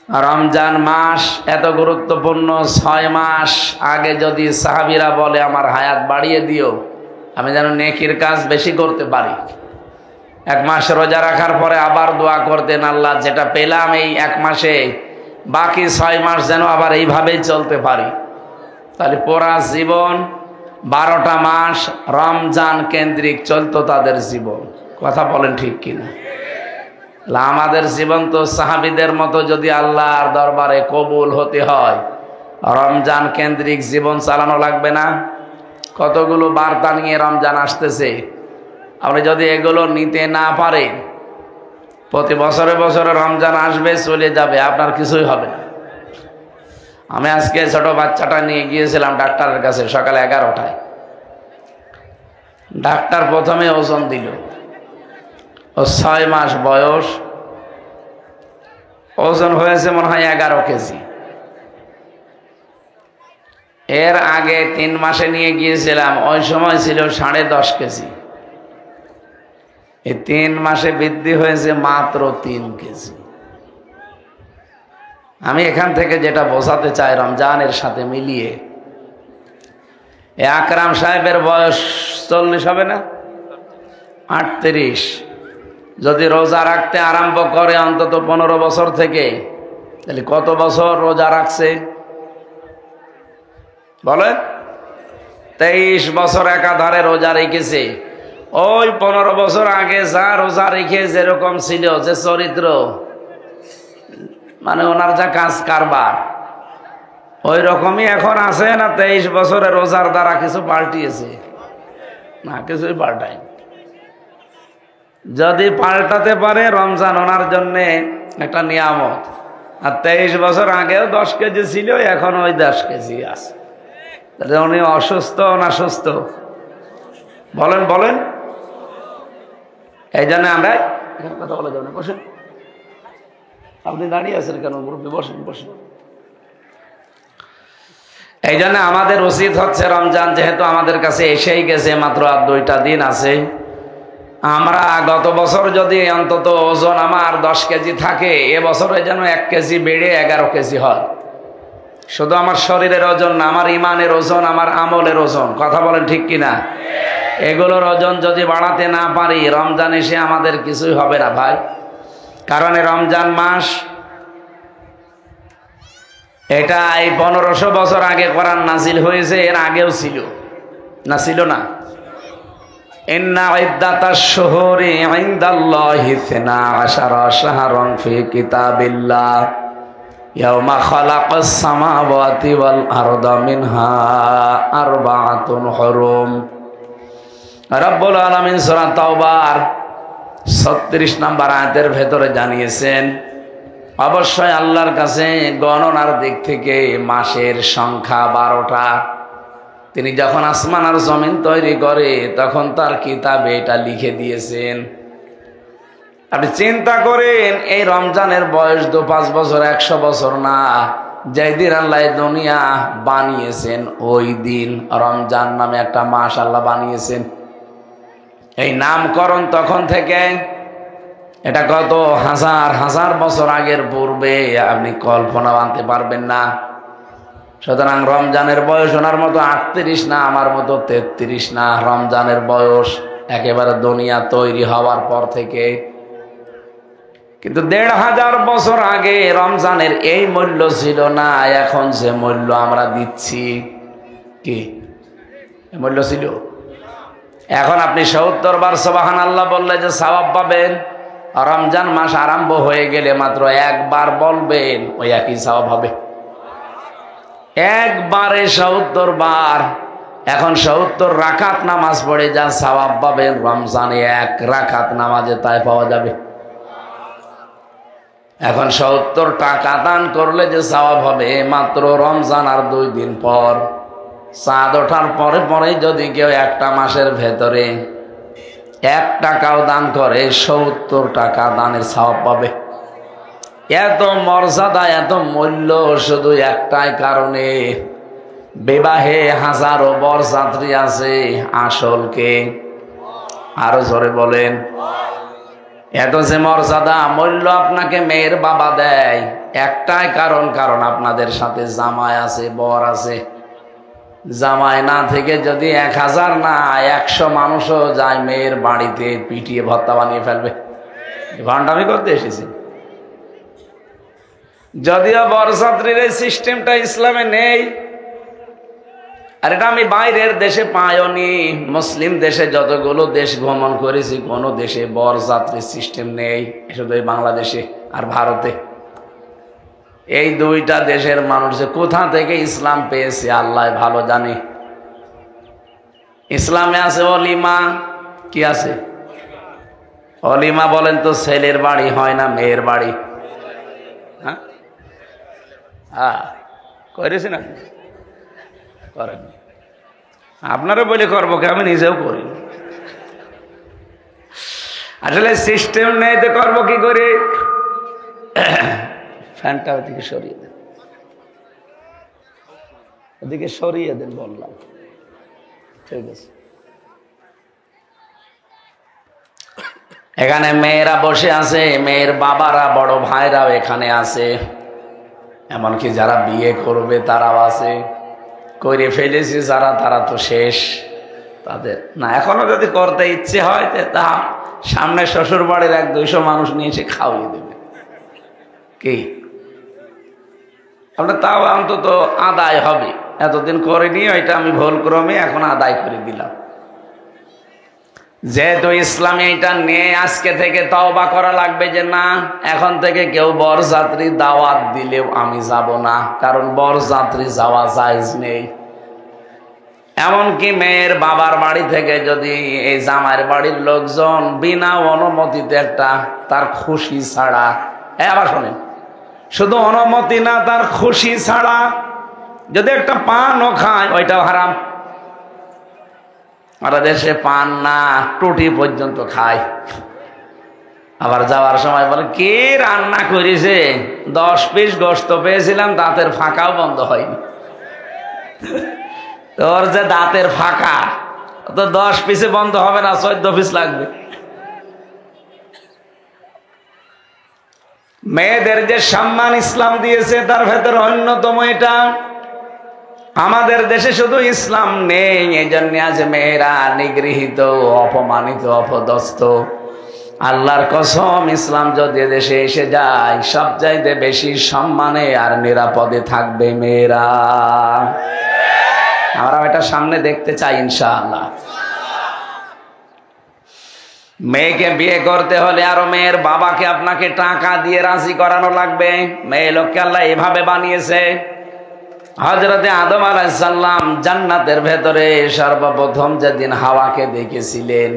রমজান মাস এত গুরুত্বপূর্ণ, 6 মাস আগে যদি সাহাবীরা বলে আমার হায়াত বাড়িয়ে দিও, আমি যেন নেকির কাজ বেশি করতে পারি। 1 মাস রোজা রাখার পরে আবার দোয়া করতেন, আল্লাহ যেটা পেলাম এই 1 মাসে বাকি 6 মাস যেন আবার এইভাবেই চলতে পারি। তাহলে পুরা জীবন 12টা মাস রমজান কেন্দ্রিক চলতো তাদের জীবন। কথা বলেন ঠিক কিনা? আমাদের জীবন তো সাহাবীদের মতো যদি আল্লাহর দরবারে কবুল হতে হয়, রমজান কেন্দ্রিক জীবন চালানো লাগবে না? কতগুলো বার্তা নিয়ে রমজান আসতেছে, আপনি যদি এগুলো নিতে না পারেন, প্রতি বছরে বছরে রমজান আসবে চলে যাবে, আপনার কিছুই হবে না। আমি আজকে ছোট বাচ্চাটা নিয়ে গিয়েছিলাম ডাক্তারের কাছে সকালে 11টায়। ডাক্তার প্রথমে ওজন দিল, ও 6 মাস বয়স, ওজন হয়েছে মনে হয় 11 কেজি। এর আগে 3 মাসে নিয়ে গিয়েছিলাম, ওই সময় ছিল 10.5 কেজি। এই 3 মাসে বৃদ্ধি হয়েছে মাত্র 3 কেজি। আমি এখান থেকে যেটা বোঝাতে চাই রমজানের সাথে মিলিয়ে, আকরাম সাহেবের বয়স 40 হবে না, 38। যদি রোজা রাখতে আরম্ভ করে অন্তত 15 বছর থেকে, তাহলে কত বছর রোজা রাখছে বলেন? 23 বছর একাধারে রোজা রেখেছে। ওই 15 বছর আগে যা রোজা রেখে যেরকম ছিল, যে চরিত্র, মানে ওনার যা কাজ কারবার, ওই রকমই এখন আছে না? 23 বছরে রোজার দ্বারা কিছু পাল্টিয়েছে না? কিছুই পাল্টায়। যদি পাল্টাতে পারে, রমজান ওনার জন্য একটা নিয়ামত। আর 23 বছর আগেও 10 কেজি ছিল, এখন ওই 10 কেজি আছে। তাহলে উনি অসুস্থ না সুস্থ? বলেন বলেন। এই জন্য আমরা কথা বলা যাবে না, বসেন। আপনি দাঁড়িয়ে আছেন কেন? গ্রুপে বসেন বসেন। এই জন্য আমাদের উচিত হচ্ছে, রমজান যেহেতু আমাদের কাছে এসেই গেছে, মাত্র আর 2টা দিন আছে, আমরা গত বছর যদি অন্তত ওজন আমার 10 কেজি থাকে, এবছরে যেন 1 কেজি বেড়ে 11 কেজি হয়। শুধু আমার শরীরের ওজন না, আমার ইমানের ওজন, আমার আমলের ওজন। কথা বলেন ঠিক কিনা? এগুলোর ওজন যদি বাড়াতে না পারি, রমজান এসে আমাদের কিছুই হবে না ভাই। কারণ রমজান মাস এটা এই 1500 বছর আগে কোরআন নাজিল হয়েছে, এর আগেও ছিল না? ছিল না? ইন্না ইদ্দাতাশ শুহুরি ইনদাল্লাহি 12 শাহরান ফি কিতাবিল্লাহ ইয়াওমা খালাকাস সামাওয়াতি ওয়াল আরদা মিনহা আরবাআতুন হুরুম। রব্বুল আলামিন সূরা তাওবার 36 নম্বর আয়াতের ভেতরে জানিয়েছেন, অবশ্যই আল্লাহর কাছে গণনার দিক থেকে মাসের সংখ্যা 12টা। তিনি যখন আসমান আর জমিন তৈরি করে, তখন তার কিতাবে এটা লিখে দিয়েছেন। আপনি চিন্তা করেন, এই রমজানের বয়স তো 5 বছর 100 বছর না। যেই দিন আল্লাহ দুনিয়া বানিয়েছেন, ওই দিন রমজান নামে একটা মাস আল্লাহ বানিয়েছেন। এই নামকরণ তখন থেকে, এটা কত হাজার হাজার বছর আগের পূর্বে, আপনি কল্পনা আনতে পারবেন না। সুতরাং রমজানের বয়স ওনার মতো 38 না, আমার মতো 33 না। রমজানের বয়স একেবারে দুনিয়া তৈরি হওয়ার পর থেকে। কিন্তু 1500 বছর আগে রমজানের এই মূল্য ছিল না, এখন যে মূল্য আমরা দিচ্ছি, কি মূল্য ছিল? এখন আপনি 70 বার সুবহানাল্লাহ বললে যে সওয়াব পাবেন, রমজান মাস আরম্ভ হয়ে গেলে মাত্র 1 বার বলবেন, ওই একই সওয়াব হবে। একবারে 70 বার। এখন 70 রাকাত নামাজ পড়ে যা সওয়াব পাবেন, রমজানে 1 রাকাত নামাজে তাই পাওয়া যাবে। এখন 70 টাকা দান করলে যে সওয়াব হবে, মাত্র রমজান আর 2 দিন পর, চাঁদ ওঠার পরে পরে যদি কেউ একটা মাসের ভেতরে 1 টাকাও দান করে, 70 টাকা দানের সওয়াব পাবে। এত মর্যাদা, এত মূল্য শুধু একটাই কারণে, বিবাহে হাজারো বরযাত্রী আছে, আসল কে? আরো জোরে বলেন। এত যে মর্যাদা মূল্য আপনাকে মেয়ের বাবা দেয়, একটাই কারণ আপনাদের সাথে জামাই আছে, বর আছে। জামাই না থেকে যদি 1000 না 100 মানুষও যায় মেয়ের বাড়িতে, পিটিয়ে ভর্তা বানিয়ে ফেলবে। ভান্ডামি করতে এসেছি। যদিও বরযাত্রীর এই সিস্টেমটা ইসলামে নেই, আর এটা আমি বাইরের দেশে পাইনি। মুসলিম দেশে যতগুলো দেশ ভ্রমণ করেছি, কোনো দেশে বরযাত্রীর সিস্টেম নেই, শুধু এই বাংলাদেশে আর ভারতে। এই দুইটা দেশের মানুষ যে কোথা থেকে ইসলাম পেয়েছে আল্লাহ ভালো জানে। ইসলামে আছে অলিমা। কি আছে? অলিমা বলেন তো ছেলের বাড়ি হয় না মেয়ের বাড়ি? হ্যাঁ হ্যাঁ, করেছি না? করেন। আপনারা বলে করবো কি, আমি নিজেও করি। আসলে সিস্টেম নেই তো করবো কি করে? ফ্যানটা ওদিকে সরিয়ে দেন, ওদিকে সরিয়ে দেন বললাম। ঠিক আছে। এখানে মেয়েরা বসে আছে, মেয়ের বাবারা, বড় ভাইরাও এখানে আছে, এমনকি যারা বিয়ে করবে তারাও আছে। করে ফেলেছি যারা, তারা তো শেষ। তাদের না, এখনো যদি করতে ইচ্ছে হয় তা সামনে শ্বশুর বাড়ির 100-200 মানুষ নিয়ে এসে খাওয়িয়ে দেবে। কি আপনার তাও অন্তত আদায় হবে। এতদিন করিনি, ওইটা আমি ভুল ক্রমে এখন আদায় করে দিলাম। যেহেতু ইসলামে এটা নিয়ে আজকে থেকে তওবা করা লাগবে যে না, এখন থেকে কেউ বরযাত্রী দাওয়াত দিলেও আমি যাব না, কারণ বরযাত্রী যাওয়া জায়েজ নেই। এমনকি মেয়ের বাবার বাড়ি থেকে যদি এই জামাইয়ের বাড়ির লোকজন বিনা অনুমতিতে একটা, তার খুশি ছাড়া, আবার শোনেন, শুধু অনুমতি না, তার খুশি ছাড়া যদি একটা পানও খায়, ওইটাও হারাম। আমরা দেশে পান না, টুটি পর্যন্ত খায়। আবার যাওয়ার সময় বলে কে রান্না করেছে, 10 পিস গোশত পেয়েছিলাম, দাঁতের ফাঁকাও বন্ধ হয়নি। তোর যে দাঁতের ফাঁকা, তো 10 পিসে বন্ধ হবে না, 14 পিস লাগবে। মেয়েদের যে সম্মান ইসলাম দিয়েছে তার ভেতর অন্যতম এটা। আমাদের দেশে শুধু ইসলাম নেই, এই জন্য আজ মেয়েরা নিগৃহীত, অপমানিত, অপদস্থ। আল্লাহর কসম, ইসলাম যদি দেশে এসে যায়, সবচাইতে বেশি সম্মানে আর নিরাপদে থাকবে মেয়েরা। আমরা এটা সামনে দেখতে চাই ইনশাআল্লাহ। মেয়েকে বিয়ে করতে হলে আরো মেয়ের বাবাকে আপনাকে টাকা দিয়ে রাজি করানো লাগবে। মেয়ে লোককে আল্লাহ এভাবে বানিয়েছে। হযরতে আদম আলাইহিস সালাম জান্নাতের ভেতরে সর্বপ্রথম যেদিন হাওয়াকে দেখেছিলেন,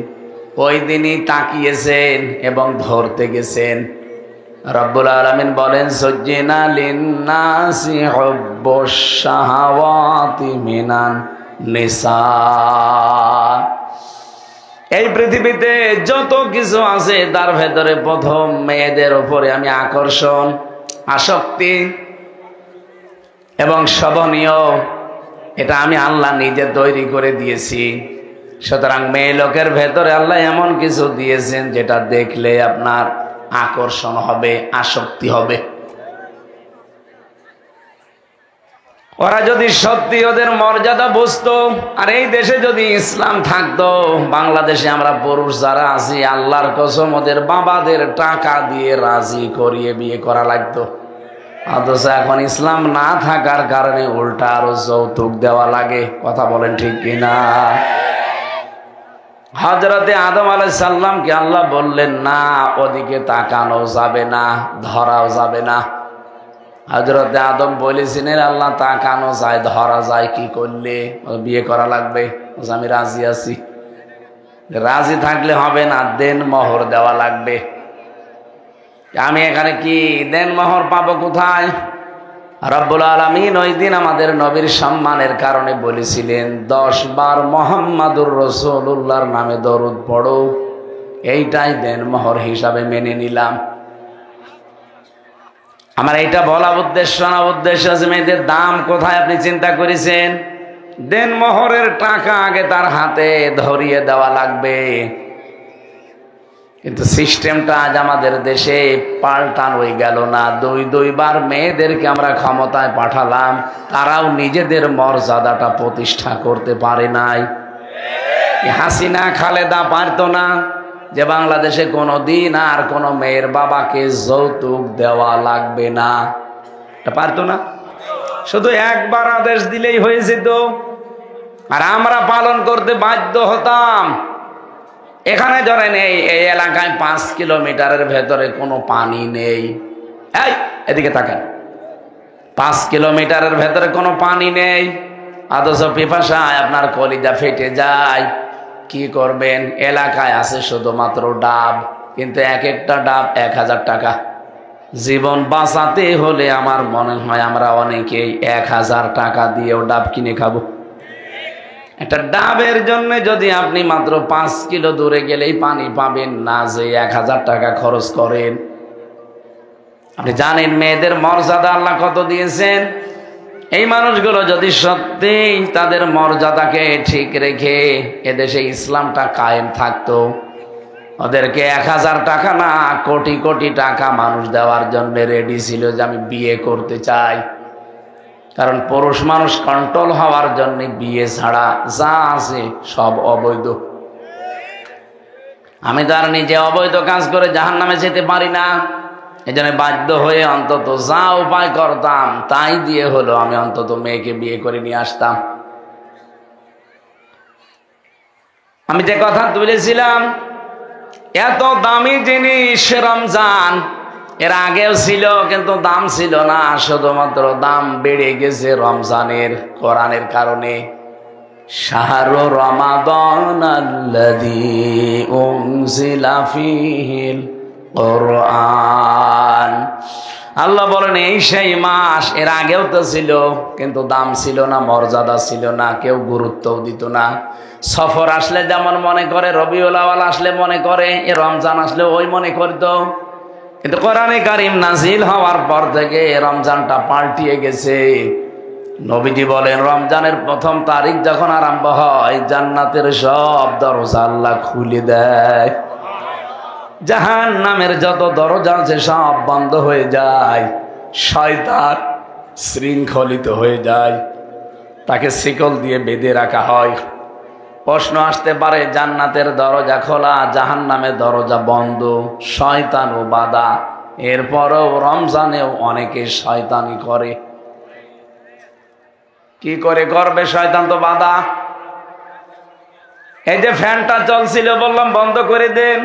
ওই দিনই তাকিয়েছেন এবং ধরতে গেছেন। রব্বুল আলামিন বলেন, সুজ্জিনা লিন্নাসি হুব্বুশ শাহাওয়াতি মিনান নিসা। এই পৃথিবীতে যত কিছু আছে তার ভেতরে প্রথম মেয়েদের উপরে আমি আকর্ষণ, আসক্তি এবং শোভনীয়, এটা আমি আল্লাহ নিজে তৈরি করে দিয়েছি। সুতরাং মেয়ে লোকের ভেতরে আল্লাহ এমন কিছু দিয়েছেন যেটা দেখলে আপনার আকর্ষণ হবে, আসক্তি হবে। ওরা যদি সত্যি ওদের মর্যাদা বুঝতো, আর এই দেশে যদি ইসলাম থাকতো, বাংলাদেশে আমরা পুরুষ যারা আছি, আল্লাহর কসম ওদের বাবাদের টাকা দিয়ে রাজি করিয়ে বিয়ে করা লাগতো। অথচ এখন ইসলাম না থাকার কারণে উল্টা আরো যৌতুক দেওয়া লাগে। কথা বলেন ঠিক কিনা? হযরতে আদম আলাইহিস সালামকে আল্লাহ বললেন, না, ওদিকে তাকানো যাবে না, ধরাও যাবে না। হযরতে আদম বলেছিলেন, আল্লাহ তাকানো যায়, ধরা যায় কি করলে? বিয়ে করা লাগবে। আমি রাজি আছি। রাজি থাকলে হবে না, দেন মোহর দেওয়া লাগবে। আমি এখানে কি দেন মোহর পাবো কোথায়? রব্বুল আলামিন ওই দিন আমাদের নবীর সম্মানের কারণে বলেছিলেন, 10 বার মুহাম্মাদুর রাসূলুল্লাহর নামে দরুদ পড়ো, এইটাই দেন মোহর হিসাবে মেনে নিলাম। আমার এইটা বলা উদ্দেশ্য না, উদ্দেশ্য আছে মেয়েদের দাম কোথায় আপনি চিন্তা করেছেন? দেন মোহরের টাকা আগে তার হাতে ধরিয়ে দেওয়া লাগবে। কিন্তু সিস্টেমটা আজ আমাদের দেশে পাল্টানোই গেল না। দুইবার মেয়েদেরকে আমরা ক্ষমতায় পাঠালাম, তারাও নিজেদের মর্যাদাটা প্রতিষ্ঠা করতে পারে নাই। হাসিনা খালেদা পারতো না যে বাংলাদেশে কোনোদিন আর কোনো মেয়ের বাবাকে যৌতুক দেওয়া লাগবে না, এটা পারতো না। শুধু একবার আদেশ দিলেই হয়ে যেত, আর আমরা পালন করতে বাধ্য হতাম। এখানে ধরেন এই এলাকায় 5 কিলোমিটারের ভেতরে কোনো পানি নেই, এই এদিকে তাকান, 5 কিলোমিটারের ভেতরে কোনো পানি নেই, অথচ পিপাসায় আপনার কলিজা ফেটে যায়। কি করবেন? এলাকায় আছে শুধুমাত্র ডাব, কিন্তু এক একটা ডাব 1000 টাকা। জীবন বাঁচাতে হলে আমার মনে হয় আমরা অনেকেই 1000 টাকা দিয়েও ডাব কিনে খাবো। একটা ডাবের জন্য যদি আপনি মাত্র 5 কিলো দূরে গেলেই পানি পাবেন না, যে 1000 টাকা খরচ করেন। আপনি জানেন মেয়েদের মর্যাদা আল্লাহ কত দিয়েছেন? এই মানুষগুলো যদি সত্যিই তাদের মর্যাদাকে ঠিক রেখে এদেশে ইসলামটা কায়েম থাকতো, ওদেরকে 1000 টাকা না কোটি কোটি টাকা মানুষ দেওয়ার জন্য রেডি ছিল যে আমি বিয়ে করতে চাই। কারণ পুরুষ মানুষ কন্ট্রোল হওয়ার জন্য বিয়ে ছাড়া যা আছে সব অবৈধ। আমি তো আর নিজে অবৈধ কাজ করে জাহান্নামে যেতে পারি না, এজন্য বাধ্য হয়ে অন্তত যা উপায় করতাম তাই দিয়ে হলো আমি অন্তত মেয়েকে বিয়ে করে নিয়ে আসতাম। আমি যে কথা তুলেছিলাম, এত দামি জিনিস রমজান এর আগেও ছিল, কিন্তু দাম ছিল না, শুধুমাত্র দাম বেড়ে গেছে রমজানের কোরআনের কারণে। শাহরু রমাদান আল্লাযী উনজিলা ফীহিল কোরআন, আল্লাহ বলেন এই সেই মাস। এর আগেও তো ছিল, কিন্তু দাম ছিল না, মর্যাদা ছিল না, কেউ গুরুত্বও দিত না। সফর আসলে যেমন মনে করে, রবিউল আউয়াল আসলে মনে করে, এ রমজান আসলে ওই মনে করতো। কিন্তু কোরআনে কারীম নাজিল হওয়ার পর থেকে রমজানটা পাল্টিয়ে গেছে। নবীজি বলেন রমজানের প্রথম তারিখ যখন আরম্ভ হয়, জান্নাতের সব দরজা আল্লাহ খুলে দেয়, জাহান্নামের যত দরজা আছে সব বন্ধ হয়ে যায়, শয়তান শৃঙ্খলিত হয়ে যায়, তাকে শিকল দিয়ে বেঁধে রাখা হয়। প্রশ্ন আসতে পারে, জান্নাতের দরজা খোলা, জাহান্নামের দরজা বন্ধ, শয়তানও বাধা, এরপরও রমজানেও অনেকে শয়তানি করে। কি করে করবে? শয়তান তো বাধা। এই যে ফ্যানটা চলছিল, বললাম বন্ধ করে দেন,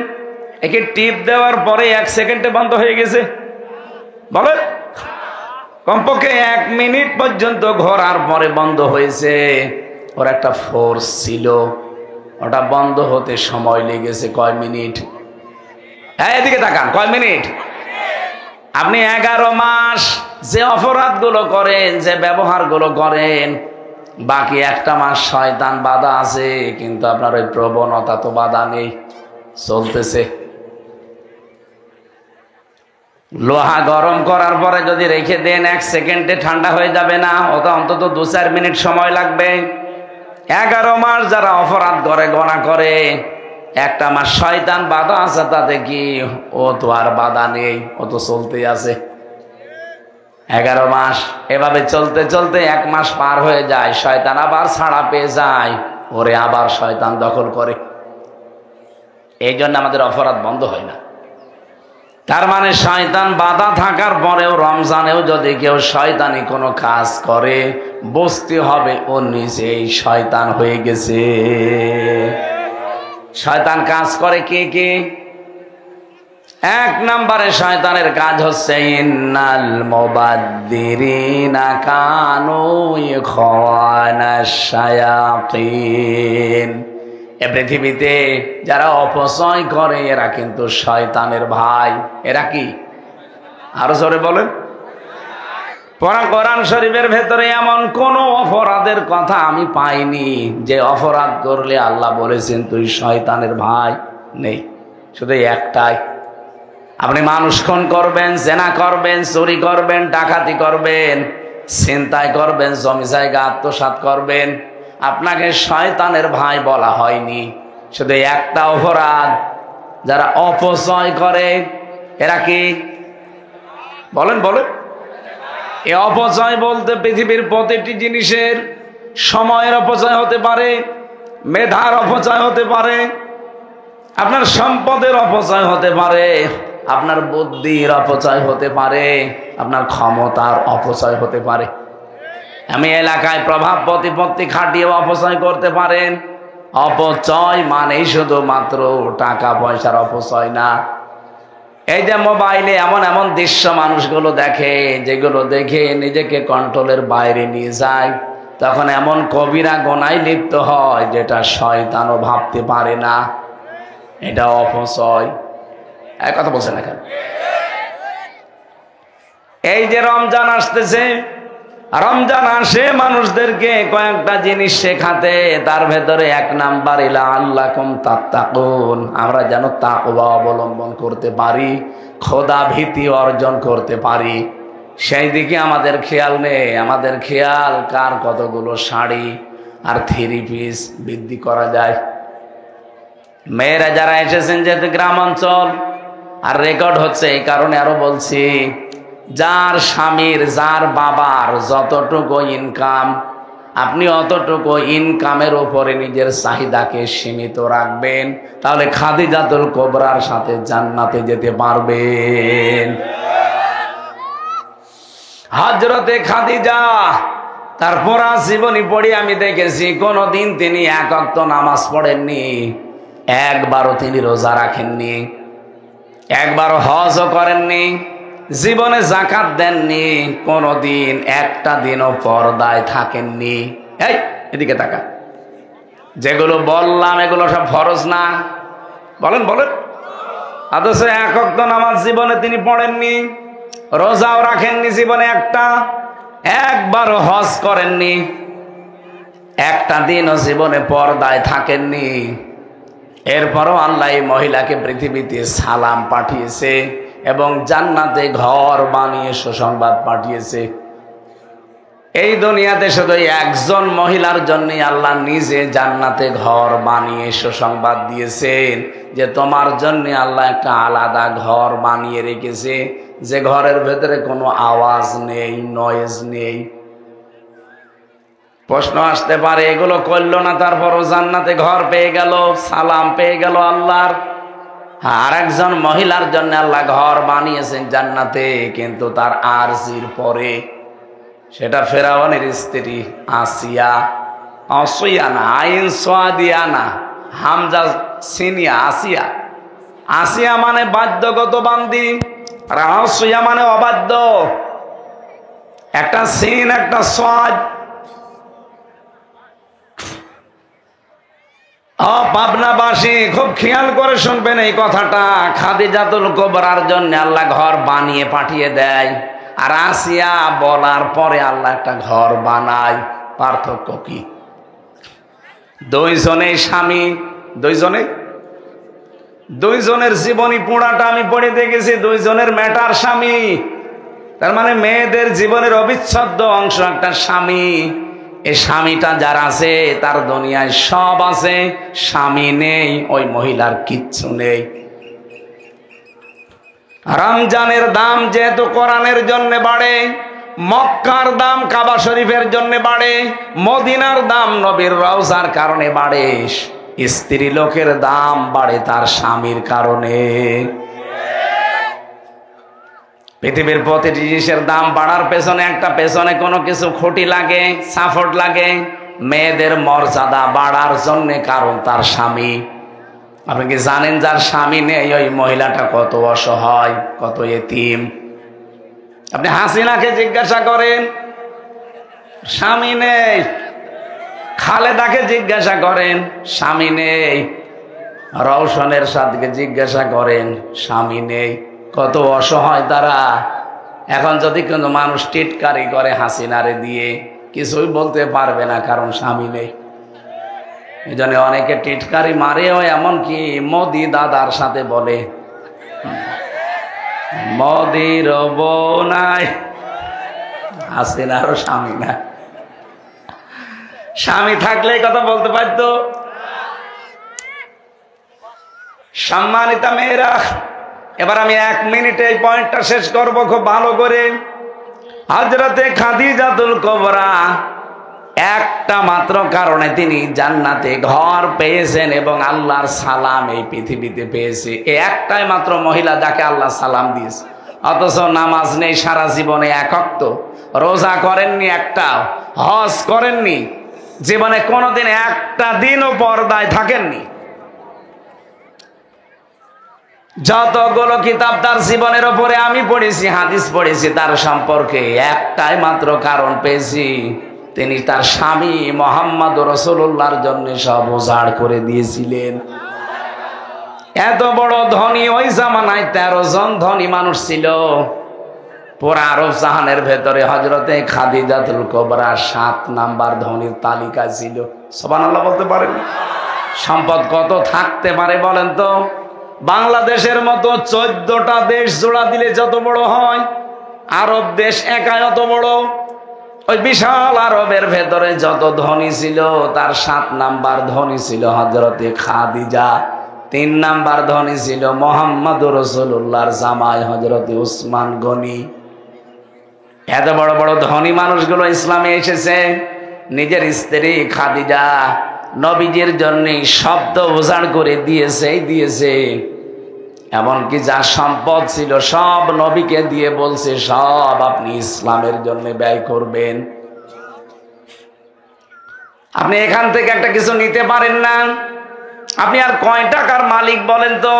একে টিপ দেওয়ার পরে 1 সেকেন্ডে বন্ধ হয়ে গেছে। বলেন, কমপক্ষে 1 মিনিট পর্যন্ত ঘোরার পরে বন্ধ হয়েছে। ওর একটা ফোর্স ছিল, ওটা বন্ধ হতে সময় লেগেছে কয় মিনিট? এদিকে তাকান, কয় মিনিট? আপনি 11 মাস যে অপরাধগুলো করেন, যে ব্যবহারগুলো করেন, বাকি 1টা মাস শয়তান বাধা আছে, কিন্তু আপনার ওই প্রবণতা তো বাধা নেই, চলতেছে। লোহা গরম করার পরে যদি রেখে দেন 1 সেকেন্ডে ঠান্ডা হয়ে যাবে না, ওটা অন্তত 2-4 মিনিট সময় লাগবে। 11 মাস যারা অপরাধ করে, গোনা করে, 1টা মাস শয়তান বাধা আছে, তাতে কি? ও তো আর বাধা নেই, ও তো চলতেই আছে। 11 মাস এভাবে চলতে চলতে 1 মাস পার হয়ে যায়, শয়তান আবার ছাড়া পেয়ে যায়, ওরে আবার শয়তান দখল করে। এই জন্য আমাদের অপরাধ বন্ধ হয় না। তার মানে শয়তান বাধা থাকার পরেও রমজানেও যদি কেউ শয়তানি কোনো কাজ করে, বুঝতে হবে ও নিজেই শয়তান হয়ে গেছে। শয়তান কাজ করে কে কে? 1 নম্বরে শয়তানের কাজ হচ্ছে ইন্নাল মুবাদ্দিরিনা কানু ইখওয়ানাশ শায়াতিন। এ পৃথিবীতে যারা অপচয় করে এরা কিন্তু শয়তানের ভাই। এরা কি? আরো জোরে বলেন। কোরআন শরীফের ভেতরে এমন কোন অপরাধের কথা আমি পাইনি যে অপরাধ করলে আল্লাহ বলেছেন তুই শয়তানের ভাই, নেই। শুধু একটাই, আপনি মানুষ খুন করবেন, জেনা করবেন, চুরি করবেন, ডাকাতি করবেন, ছিনতাই করবেন, জমি জায়গা আত্মসাৎ করবেন, আপনাকে শয়তানের ভাই বলা হয়নি। শুধু একটা অপরাধ, যারা অপচয় করে এরা কি? বলেন বলেন। এই অপচয় বলতে পৃথিবীর প্রতিটি জিনিসের সময়ের অপচয় হতে পারে, মেধার অপচয় হতে পারে, আপনার সম্পদের অপচয় হতে পারে, আপনার বুদ্ধির অপচয় হতে পারে, আপনার ক্ষমতার অপচয় হতে পারে। আমি এলাকায় প্রভাব প্রতিপত্তি খাটিয়ে অপচয় করতে পারেন। অপচয় মানেই শুধুমাত্র টাকা পয়সার অপচয় না। এই যে মোবাইলে এমন এমন দৃশ্য মানুষগুলো দেখে, যেগুলো দেখে নিজেকে কন্ট্রোলের বাইরে নিয়ে যায়, তখন এমন কবিরা গোনায় লিপ্ত হয় যেটা শয়তানও ভাবতে পারে না। এটা অপচয়। এক কথা বলছেন না কেন? এই যে রমজান আসতেছে, রমজান আসে মানুষদেরকে কয়েকটা জিনিস শেখাতে, তার ভেতরে এক নাম্বার লাআল্লাকুম তাত্তাকুন, আমরা যেন তাকওয়া অবলম্বন করতে পারি, খোদা ভীতি অর্জন করতে পারি। সেই দিকে আমাদের খেয়াল নেই। আমাদের খেয়াল কার কতগুলো শাড়ি আর 3 পিস বৃদ্ধি করা যায়। মেয়েরা যারা এসেছেন যেহেতু গ্রাম অঞ্চল, আর রেকর্ড হচ্ছে এই কারণে আরো বলছি, যার স্বামীর যার বাবার যতটুকু ইনকাম, আপনি অতটুকু ইনকামের উপরে নিজের চাহিদাকে সীমিত রাখবেন, তাহলে খাদিজাতুল কুবরার সাথে জান্নাতে যেতে পারবেন। হযরতে খাদিজা তার পুরা জীবনী পড়ি আমি দেখেছি, কোনদিন তিনি 1 ওয়াক্ত নামাজ পড়েননি, একবারও তিনি রোজা রাখেননি, একবারও হজও করেননি, জীবনে যাকাত দেননি, কোনদিন একটা দিনও পর্দায় থাকেননি। এই এদিকে তাকা, যেগুলো বললাম এগুলো সব ফরজ না? বলেন বলেন। অথচ 1 ওয়াক্ত নামাজ জীবনে তিনি পড়েননি, রোজাও রাখেননি জীবনে একটা, একবারও হজ করেননি, একটা দিনও জীবনে পর্দায় থাকেননি। এরপরও আল্লাহ এই মহিলাকে পৃথিবীতে সালাম পাঠিয়েছে এবং জান্নাতে ঘর বানিয়ে সুসংবাদ পাঠিয়েছে। এই দুনিয়াতে শুধু একজন মহিলার জন্য আল্লাহ নিজে জান্নাতে ঘর বানিয়ে সুসংবাদ দিয়েছেন যে তোমার জন্য আল্লাহ একটা আলাদা ঘর বানিয়ে রেখেছে, যে ঘরের ভেতরে কোনো আওয়াজ নেই, নয়েজ নেই। প্রশ্ন আসতে পারে, এগুলো করলো না তারপরও জান্নাতে ঘর পেয়ে গেল, সালাম পেয়ে গেল আল্লাহর। আর একজন মহিলার জন্য আল্লাহ ঘর বানিয়েছেন জান্নাতে, কিন্তু তার আরজির পরে। সেটা ফেরাউনের স্ত্রী আসিয়া, আসিয়ানা আইন সোয়াদিয়ানা হামজা সিনিয়া আসিয়া। আসিয়া মানে বাধ্যগত বান্দি, আর আসিয়া মানে অবাধ্য। একটা সিন একটা সোয়াদ। পাবনাবাসী খুব খেয়াল করে শুনবেন এই কথাটা। খাদিজাতুল কুবরার জন্য আল্লাহ ঘর বানিয়ে পাঠিয়ে দেয়, আর আসিয়া বলার পরে আল্লাহ একটা ঘর বানায়। পার্থক্য কি? দুইজনেই স্বামী, দুইজনের জীবনী পুরাটা আমি পড়ে দেখেছি, দুইজনের মেটার স্বামী। তার মানে মেয়েদের জীবনের অবিচ্ছেদ্য অংশ একটা স্বামী। এই স্বামীটা যার আছে তার দুনিয়ায় সব আছে, স্বামী নেই, ওই মহিলার কিচ্ছু নেই। রমজানের দাম যেহেতু কোরআনের জন্য বাড়ে, মক্কার দাম কাবা শরীফের জন্য বাড়ে, মদিনার দাম নবীর রওজার কারণে বাড়ে, স্ত্রী লোকের দাম বাড়ে তার স্বামীর কারণে। পৃথিবীর প্রতিটি জিনিসের দাম বাড়ার পেছনে কোনো কিছু খুঁটি লাগে, সাপোর্ট লাগে। মেয়েদের মর্যাদা বাড়ার জন্য কারণ তার স্বামী। আপনি কি জানেন যার স্বামী নেই ওই মহিলাটা কত অসহায়, কত এতিম? আপনি হাসিনাকে জিজ্ঞাসা করেন, স্বামী নেই। খালেদাকে জিজ্ঞাসা করেন, স্বামী নেই। রওশনের সাথে জিজ্ঞাসা করেন, স্বামী নেই। কত অসহায় তারা। এখন যদি কোনো মানুষ টিটকারি করে হাসিনারে দিয়ে, কিছুই বলতে পারবে না, কারণ স্বামী নেই। এই জন্য অনেকে টিটকারি মারেও, এমনকি মোদি দাদার সাথে বলে মোদির বউ নাই, হাসিনারও স্বামী না। স্বামী থাকলে কথা বলতে পারতো। সম্মানিতা মেয়েরা, এবার আমি 1 মিনিটে এই পয়েন্টটা শেষ করব খুব ভালো করে। হযরতে খাদিজাতুল কুবরা একটা মাত্র কারণে তিনি জান্নাতে ঘর পেয়েছেন এবং আল্লাহর সালাম এই পৃথিবীতে পেয়েছে। এই একটাই মাত্র মহিলা যাকে আল্লাহ সালাম দিয়েছে। অথচ নামাজ নেই সারা জীবনে, 1 ওয়াক্ত রোজা করেননি, একটাও হজ করেননি, জীবনে কোনোদিন একটা দিনও পর্দায় থাকেননি। যতগুলো কিতাব তার জীবনের উপরে আমি পড়েছি, হাদিস পড়েছি, তার সম্পর্কে একটাই মাত্র কারণ পেয়েছি, তিনি তার স্বামী মুহাম্মদ রাসূলুল্লাহর জন্য সব উজাড় করে দিয়েছিলেন। এত বড় ধনী, ওই জামানায় 13 জন ধনী মানুষ ছিল। পুরা আরব জাহানের ভেতরে হযরতে খাদিজাতুল কুবরা 7 নাম্বার ধনীর তালিকা ছিল। সুবহানাল্লাহ বলতে পারেন? সম্পদ কত থাকতে পারে বলেন তো? বাংলাদেশের মতো 14টা দেশ জোড়া দিলে যত বড় হয়, আরব দেশ একাই অত বড়। ওই বিশাল আরবের ভেতরে যত ধনী ছিল, তার 7 নাম্বার ধনী ছিল হযরতে খাদিজা, 3 নাম্বার ধনী ছিল মুহাম্মদুর রাসূলুল্লাহর জামাই হযরতে উসমান গনি। এত বড় বড় ধনী মানুষগুলো ইসলামে এসেছে। নিজের স্ত্রী খাদিজা নবীজির জন্য শব্দ উজাড় করে দিয়েছে। এমনকি যা সম্পদ ছিল সব নবীকে দিয়ে বলছে, সব আপনি ইসলামের জন্য ব্যয় করবেন। আপনি এখান থেকে একটা কিছু নিতে পারেন না, আপনি আর কয় টাকার মালিক বলেন তো?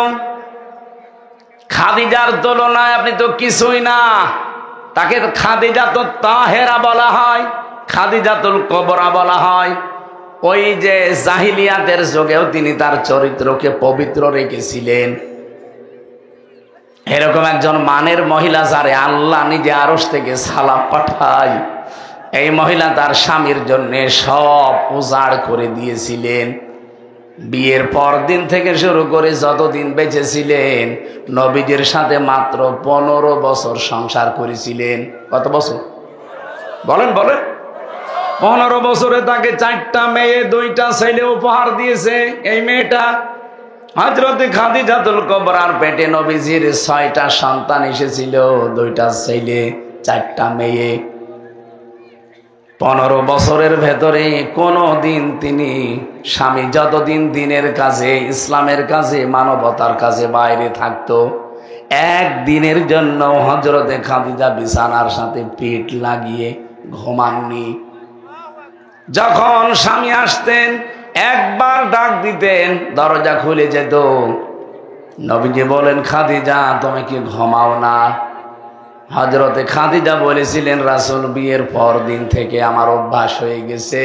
খাদিজার তুলনায় আপনি তো কিছুই না। তাকে খাদিজা তো তাহেরা বলা হয়, খাদিজাতুল কুবরা বলা হয়। ওই যে জাহিলিয়াতের যুগেও তিনি তার চরিত্রকে পবিত্র রেখেছিলেন। এরকম একজন মানের মহিলা যারে আল্লাহ নিজে আরশ থেকে সালাম পাঠায়, এই মহিলা তার স্বামীর জন্য সব উজাড় করে দিয়েছিলেন। বিয়ের পর দিন থেকে শুরু করে যতদিন বেঁচে ছিলেন, নবীজির সাথে মাত্র 15 বছর সংসার করেছিলেন। কত বছর বলেন? 15 বছরে তাকে 4টা মেয়ে 2টা ছেলে উপহার দিয়েছে। এই মেয়েটা হযরতে খাদিজাতুল কুবরার পেটে নবীজির 6টা সন্তান এসেছিল, 2টা ছেলে 4টা মেয়ে। 15 বছরের ভেতরে কোনো দিন তিনি স্বামী যতদিন দিনের কাজে, ইসলামের কাজে, মানবতার কাজে বাইরে থাকতো, একদিনের জন্য হযরতে খাদিজা বিছানার সাথে পিঠ লাগিয়ে ঘুমাননি। যখন স্বামী আসতেন একবার ডাক দিতেন, দরজা খুলে যেত। নবীজি বলেন, খাদিজা তুমি কি ঘুমাও না? হযরতে খাদিজা বলেছিলেন, রাসূল বিয়ের পর দিন থেকে আমার অভ্যাস হয়ে গেছে,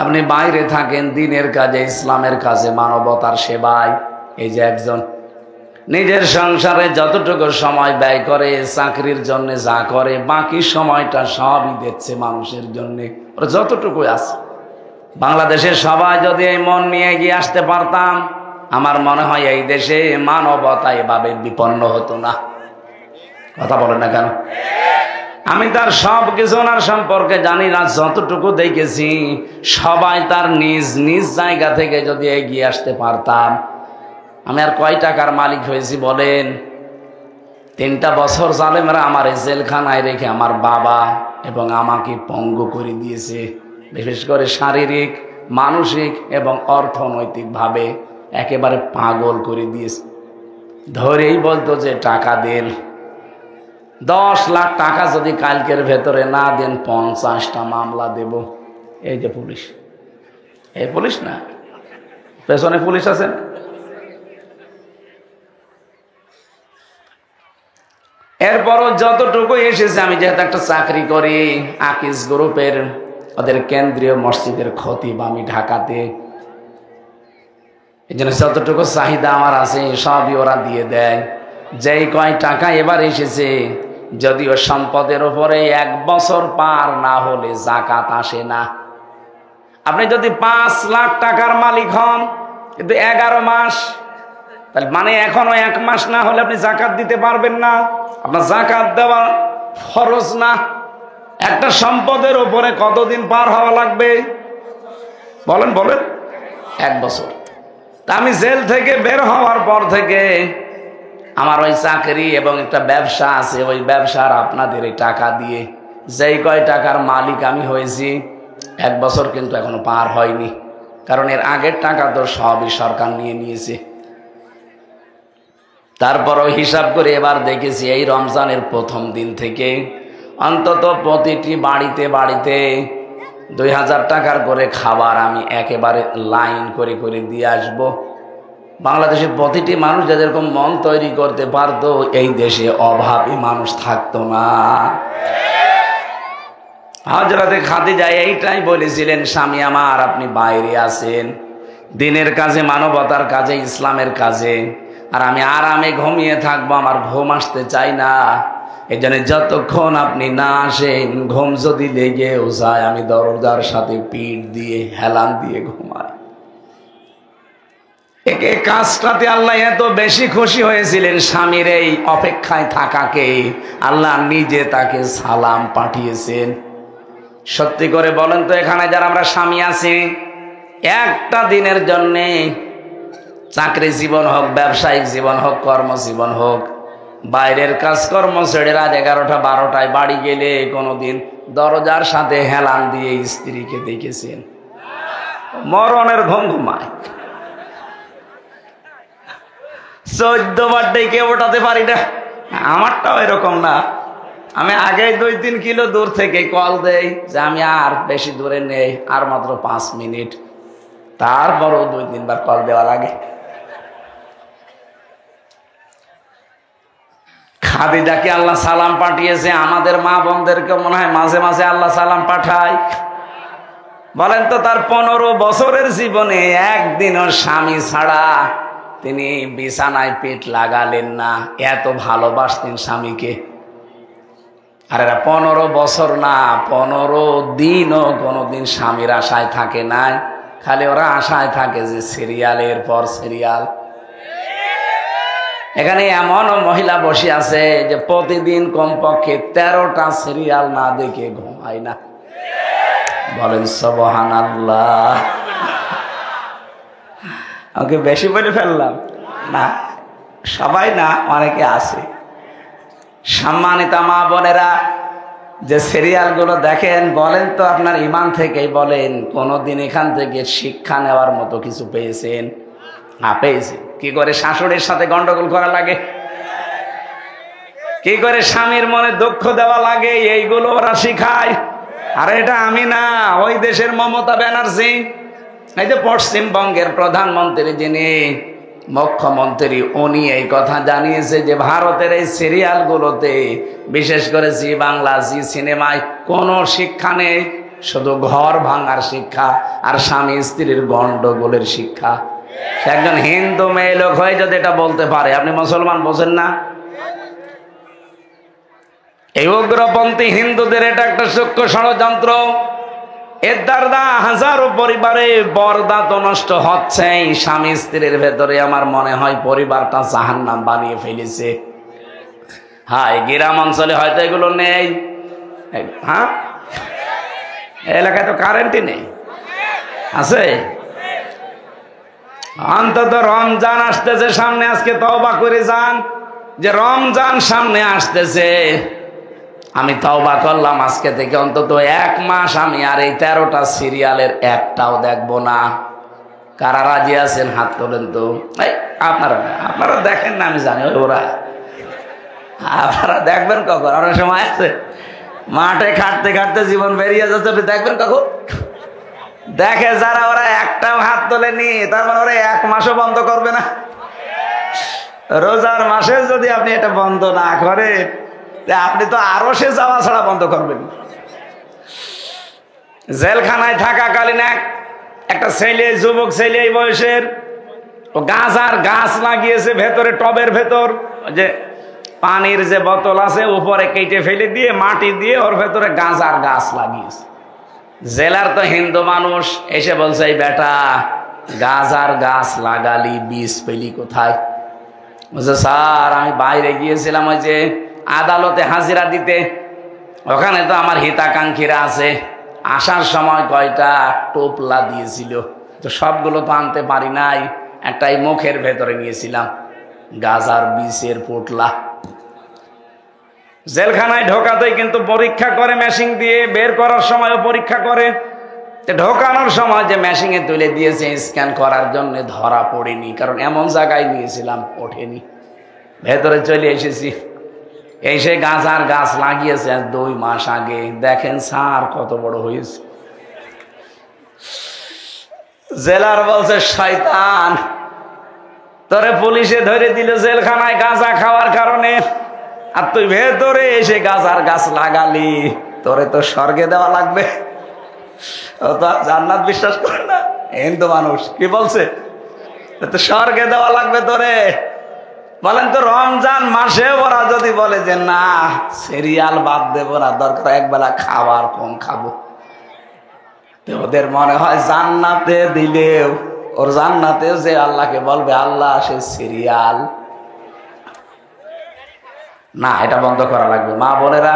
আপনি বাইরে থাকেন দিনের কাজে, ইসলামের কাজে, মানবতার সেবায়। এই যে একজন নিজের সংসারে যতটুকু সময় ব্যয় করে, চাকরির জন্য যা করে, বাকি সময়টা সবই দিচ্ছে মানুষের জন্য। ওরা যতটুকু আছে, বাংলাদেশের সবাই যদি এই মন নিয়ে এগিয়ে আসতে পারতাম, আমার মনে হয় এই দেশে মানবতা এভাবে বিপন্ন হতো না। কথা বলেন না কেন? আমি তার সব কিছু ওনার সম্পর্কে জানি না, যতটুকু দেখেছি সবাই তার নিজ নিজ জায়গা থেকে যদি এগিয়ে আসতে পারতাম। আমি আর কয় টাকার মালিক হয়েছি বলেন? 3টা বছর জালেমরা আমার জেলখানায় রেখে আমার বাবা এবং আমাকে পঙ্গু করে দিয়েছে, বিশেষ করে শারীরিক, মানসিক এবং অর্থনৈতিকভাবে একেবারে পাগল করে দিয়েছে। ধরেই বলতো যে টাকা দেন, 10 লাখ টাকা যদি কালকের ভেতরে না দেন 50টা মামলা দেব। এই যে পুলিশ, এই পুলিশ না, পেছনে পুলিশ আছেন। এরপরও যতটুকু এসেছে, আমি যেহেতু একটা চাকরি করি আকিজ গ্রুপের, ওদের কেন্দ্রীয় মসজিদের খতিব আমি ঢাকাতে, এই জন্য যতটুকু চাহিদা আমার আছে সবই ওরা দিয়ে দেয়। যেই কয় টাকা এবার এসেছে, যদিও সম্পদের উপরে 1 বছর পার না হলে যাকাত আসে না। আপনি যদি 5 লাখ টাকার মালিক হন কিন্তু 11 মাস, তাহলে মানে এখনো 1 মাস না হলে আপনি যাকাত দিতে পারবেন না। আপনার যাকাত দেওয়া ফরজ না। একটা সম্পদের উপরে কতদিন পার হওয়া লাগবে বলেন? 1 বছর। তা আমি জেল থেকে বের হওয়ার পর থেকে আমার ওই চাকরি এবং একটা ব্যবসা আছে, ওই ব্যবসার আপনাদের এই টাকা দিয়ে যেই কয় টাকার মালিক আমি হয়েছি, 1 বছর কিন্তু এখনো পার হয়নি, কারণ এর আগের টাকা তো সবই সরকার নিয়ে নিয়েছে। তারপরও হিসাব করে এবার দেখেছি এই রমজানের প্রথম দিন থেকে অন্তত প্রতিটি বাড়িতে বাড়িতে 2000 টাকার করে খাবার আমি একেবারে লাইন করে করে দিয়ে আসব। বাংলাদেশের প্রতিটি মানুষ যাদের এরকম মন তৈরি করতে পারতো, এই দেশে অভাবী মানুষ থাকতো না। হযরতে খাদিজা এইটাই বলেছিলেন, স্বামী আমার আপনি বাইরে আছেন দিনের কাজে, মানবতার কাজে, ইসলামের কাজে, আর আমি আরামে ঘুমিয়ে থাকবো, আমার ঘুম আসতে চাই না। এই জন্য যতক্ষণ আপনি না আসেন, ঘুম যদি লেগেও যায় আমি দরজার সাথে পিঠ দিয়ে হেলান দিয়ে ঘুমাই। একে কাজটাতে আল্লাহ এত বেশি খুশি হয়েছিলেন, স্বামীর এই অপেক্ষায় থাকাকে আল্লাহ নিজে তাকে সালাম পাঠিয়েছেন। সত্যি করে বলেন তো, এখানে যারা আমরা স্বামী আছি, একটা দিনের জন্যে চাকরি জীবন হোক, ব্যবসায়িক জীবন হোক, কর্মজীবন হোক, বাইরের কাজকর্ম ছেড়ে রাত 11টা 12টায় বাড়ি গেলে কোনোদিন দরজার সাথে হেলান দিয়ে স্ত্রীকে দেখেছেন? মরণের ঘুম ঘুমায়। 14 বার ডেকে ওঠাতে পারি না। আমারটাও এরকম না, আমি আগে 2-3 কিলো দূর থেকে কল দেই যে আমি আর বেশি দূরে নেই, আর মাত্র 5 মিনিট। তারপরও 2-3 বার কল দেওয়া লাগে। খাদিজাকে আল্লাহ সালাম পাঠিয়েছে, আমাদের মা বোনদেরকে মনে হয় মাঝে মাঝে আল্লাহ সালাম পাঠায়। বলেন তো, তার 15 বছরের জীবনে একদিনও স্বামী ছাড়া তিনি বিছানায় পেট লাগালেন না, এত ভালোবাসতেন স্বামীকে। আর এরা 15 বছর না, 15 দিনও কোনোদিন স্বামীর আশায় থাকে নাই, খালি ওরা আশায় থাকে যে সিরিয়ালের পর সিরিয়াল। এখানে এমনও মহিলা বসে আছে যে প্রতিদিন কমপক্ষে 13টা সিরিয়াল না দেখে ঘুমায় না। বলেন সুবহানাল্লাহ। আমাকে বেশি বলে ফেললাম না, সবাই না, অনেকে আছে। সম্মানিত মা বোনেরা, যে সিরিয়ালগুলো দেখেন, বলেন তো আপনার ইমান থেকেই বলেন, কোনোদিন এখান থেকে শিক্ষা নেওয়ার মতো কিছু পেয়েছেন? না, পেয়েছি। কি করে শাশুড়ির সাথে গন্ডগোল করা লাগে, কি করে স্বামীর মনে দুঃখ দেওয়া লাগে, এইগুলো ওরা শিখায়। আর এটা আমি না, ওই দেশের মমতা ব্যানার্জি, এই যে পশ্চিমবঙ্গের প্রধানমন্ত্রী যিনি মুখ্যমন্ত্রী, উনি এই কথা জানিয়েছে যে ভারতের এই সিরিয়ালগুলোতে, বিশেষ করে জি বাংলা, জি সিনেমায় কোনো শিক্ষা নেই, শুধু ঘর ভাঙার শিক্ষা আর স্বামী স্ত্রীর গন্ডগোলের শিক্ষা। একজন হিন্দু মেয়ে লোক হয়ে যদি এটা বলতে পারে, আপনি মুসলমান বোঝেন না? এই উগ্রপন্থী হিন্দুদের এটা একটা সূক্ষ্ম ষড়যন্ত্র। এর দ্বারা হাজারো পরিবারে পর্দা তো নষ্ট হচ্ছে, স্বামী স্ত্রীর ভেতরে আমার মনে হয় পরিবারটা জাহান্নাম বানিয়ে ফেলেছে। হ্যাঁ, গ্রাম অঞ্চলে হয়তো এগুলো নেই। হ্যাঁ, এলাকায় তো কারেন্টই নেই, আছে। অন্তত রমজান আসতেছে সামনে, আজকে তওবা করে যান যে রমজান সামনে আসতেছে। আমি তওবা করলাম আজকে থেকে অন্তত 1 মাস আমি আর এই 13টা সিরিয়ালের একটাও দেখবো না। কারা রাজি আছেন হাত তোলেন তো। আপনারা দেখেন না, আমি জানি ওরা। আপনারা দেখবেন কখন? অনেক সময় আছে মাঠে খাটতে খাটতে জীবন বেরিয়ে যাচ্ছে, আপনি দেখবেন কখন? দেখে যারা, ওরা একটাও হাত তোলেনি, তার মানে ওরা 1 মাসও বন্ধ করবে না। রোজার মাসে যদি আপনি এটা বন্ধ না করে, আপনি তো আরো সে যাওয়া ছাড়া বন্ধ করবেন। জেলখানায় থাকাকালীন একটা ছেলে, যুবক ছেলে এই বয়সের, ও গাঁজার গাছ লাগিয়েছে ভেতরে, টবের ভেতর যে পানির যে বোতল আছে উপরে কেটে ফেলে দিয়ে মাটি দিয়ে ওর ভেতরে গাঁজার গাছ লাগিয়েছে। জেলার তো হিন্দু মানুষ এসে বলছে, এই বেটা গাঁজার গাছ লাগালি, বীজ পেলি কোথায়? বলছে, স্যার আমি বাইরে গিয়েছিলাম ওই যে আদালতে হাজিরা দিতে, ওখানে তো আমার হিতাকাঙ্ক্ষীরা আছে, আসার সময় কয়টা টোপলা দিয়েছিল, তো সবগুলো তো আনতে পারি নাই, একটাই মুখের ভেতরে নিয়েছিলাম, গাজার বিষের পোটলা। জেলখানায় ঢোকাতেই কিন্তু পরীক্ষা করে মেশিন দিয়ে, বের করার সময়ও পরীক্ষা করে। ঢোকানোর সময় যে মেশিনে তুলে দিয়েছে স্ক্যান করার জন্য ধরা পড়েনি, কারণ এমন জায়গায় নিয়েছিলাম ওঠেনি। ভেতরে চলে এসেছি, এসে গাজার গাছ লাগিয়েছে 2 মাস আগে। দেখেন স্যার কত বড় হয়েছে। জেলার বলছে শয়তান, তোরে পুলিশে ধরে দিল জেলখানায় গাঁজা খাওয়ার কারণে, আর তুই ভেতরে এসে গাজার গাছ লাগালি, তোরে তো স্বর্গে দেওয়া লাগবে। ও তো জান্নাত বিশ্বাস করে না, হিন্দু মানুষ। কি বলছে? তো স্বর্গে দেওয়া লাগবে তোরে। বলেন তো রমজান মাসে ওরা যদি বলে যে না সিরিয়াল বাদ দেবো না, দরকার একবেলা খাবার কম খাবো, ওদের মনে হয় জান্নাতে দিলেও, ওর জান্নাতেও যে আল্লাহকে বলবে আল্লাহ সে সিরিয়াল না। এটা বন্ধ করা লাগবে। মা বোনেরা,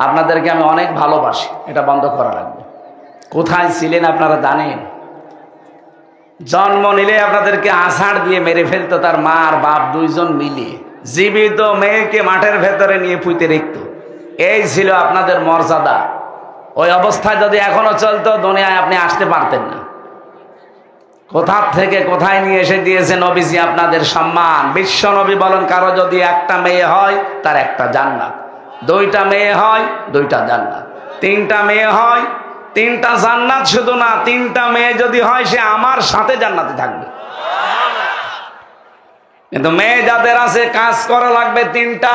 আপনাদেরকে আমি অনেক ভালোবাসি, এটা বন্ধ করা লাগবে। কোথায় ছিলেন আপনারা জানেন? জন্ম নিলে আপনাদেরকে আষাঢ় দিয়ে মেরে ফেলতো তার মা আর বাপ দুইজন মিলে, জীবিত মেয়েকে মাঠের ভেতরে নিয়ে পুঁতে রেখত। এই ছিল আপনাদের মর্যাদা। ওই অবস্থায় যদি এখনো চলতো, দুনিয়ায় আপনি আসতে পারতেন না। কোথা থেকে কোথায় নিয়ে এসে দিয়েছে নবীজি আপনাদের সম্মান। বিশ্ব নবী বলেন, কারো যদি একটা মেয়ে হয় তার একটা জান্নাত, 2টা মেয়ে হয় 2টা জান্নাত, 3টা মেয়ে হয় 3টা জান্নাত। শুধু না, 3টা মেয়ে যদি হয় সে আমার সাথে জান্নাতে থাকবে। কিন্তু মেয়ে যাদের আছে কাজ করা লাগবে 3টা।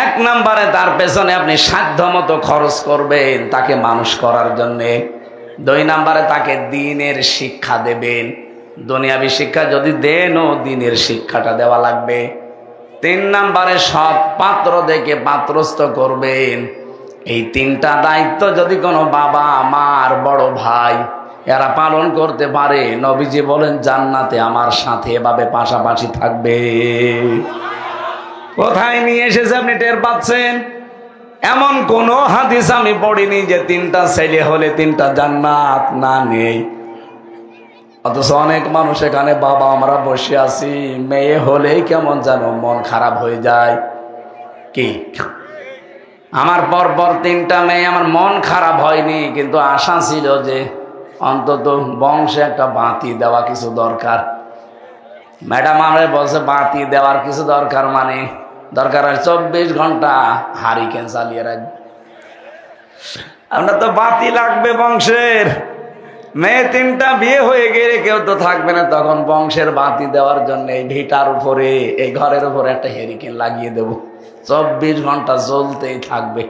1 নম্বরে তার পেছনে আপনি সাধ্য মতো খরচ করবেন তাকে মানুষ করার জন্যে। 2 নম্বরে তাকে দ্বীনের শিক্ষা দেবেন। দুনিয়াবি শিক্ষা যদি দেন, ও দ্বীনের শিক্ষাটা দেওয়া লাগবে। 3 নম্বরে সৎ পাত্র দেখে পাত্রস্থ করবেন। এই 3টা দায়িত্ব যদি কোনো বাবা, মার, বড় ভাই এরা পালন করতে পারে, নবীজি বলেন জান্নাতে আমার সাথে এভাবে পাশাপাশি থাকবে। কোথায় নিয়ে এসেছে আপনি টের পাচ্ছেন? এমন কোন হাদিস আমি পড়িনি যে 3টা ছেলে হলে 3টা জান্নাত, না, নেই। অথচ অনেক মানুষ এখানে বাবা আমরা বসে আছি, মেয়ে হলেই কেমন যেন মন খারাপ হয়ে যায়। কি আমার পরপর 3টা মেয়ে, আমার মন খারাপ হয়নি, কিন্তু আশা ছিল যে অন্তত বংশে একটা বাতি দেওয়া কিছু দরকার। ম্যাডাম আমরা বলছে বাতি দেওয়ার কিছু দরকার, মানে দরকার হয় 24 ঘন্টা হারিকেন চালিয়ে রাখবে। আমরা তো বাতি লাগবে বংশের। মেয়ে 3টা বিয়ে হয়ে গেলে কেউ তো থাকবে না, তখন বংশের বাতি দেওয়ার জন্য এই ভিটার উপরে, এই ঘরের উপরে একটা হেরিকেন লাগিয়ে দেব, 24 ঘন্টা জ্বলতেই থাকবে।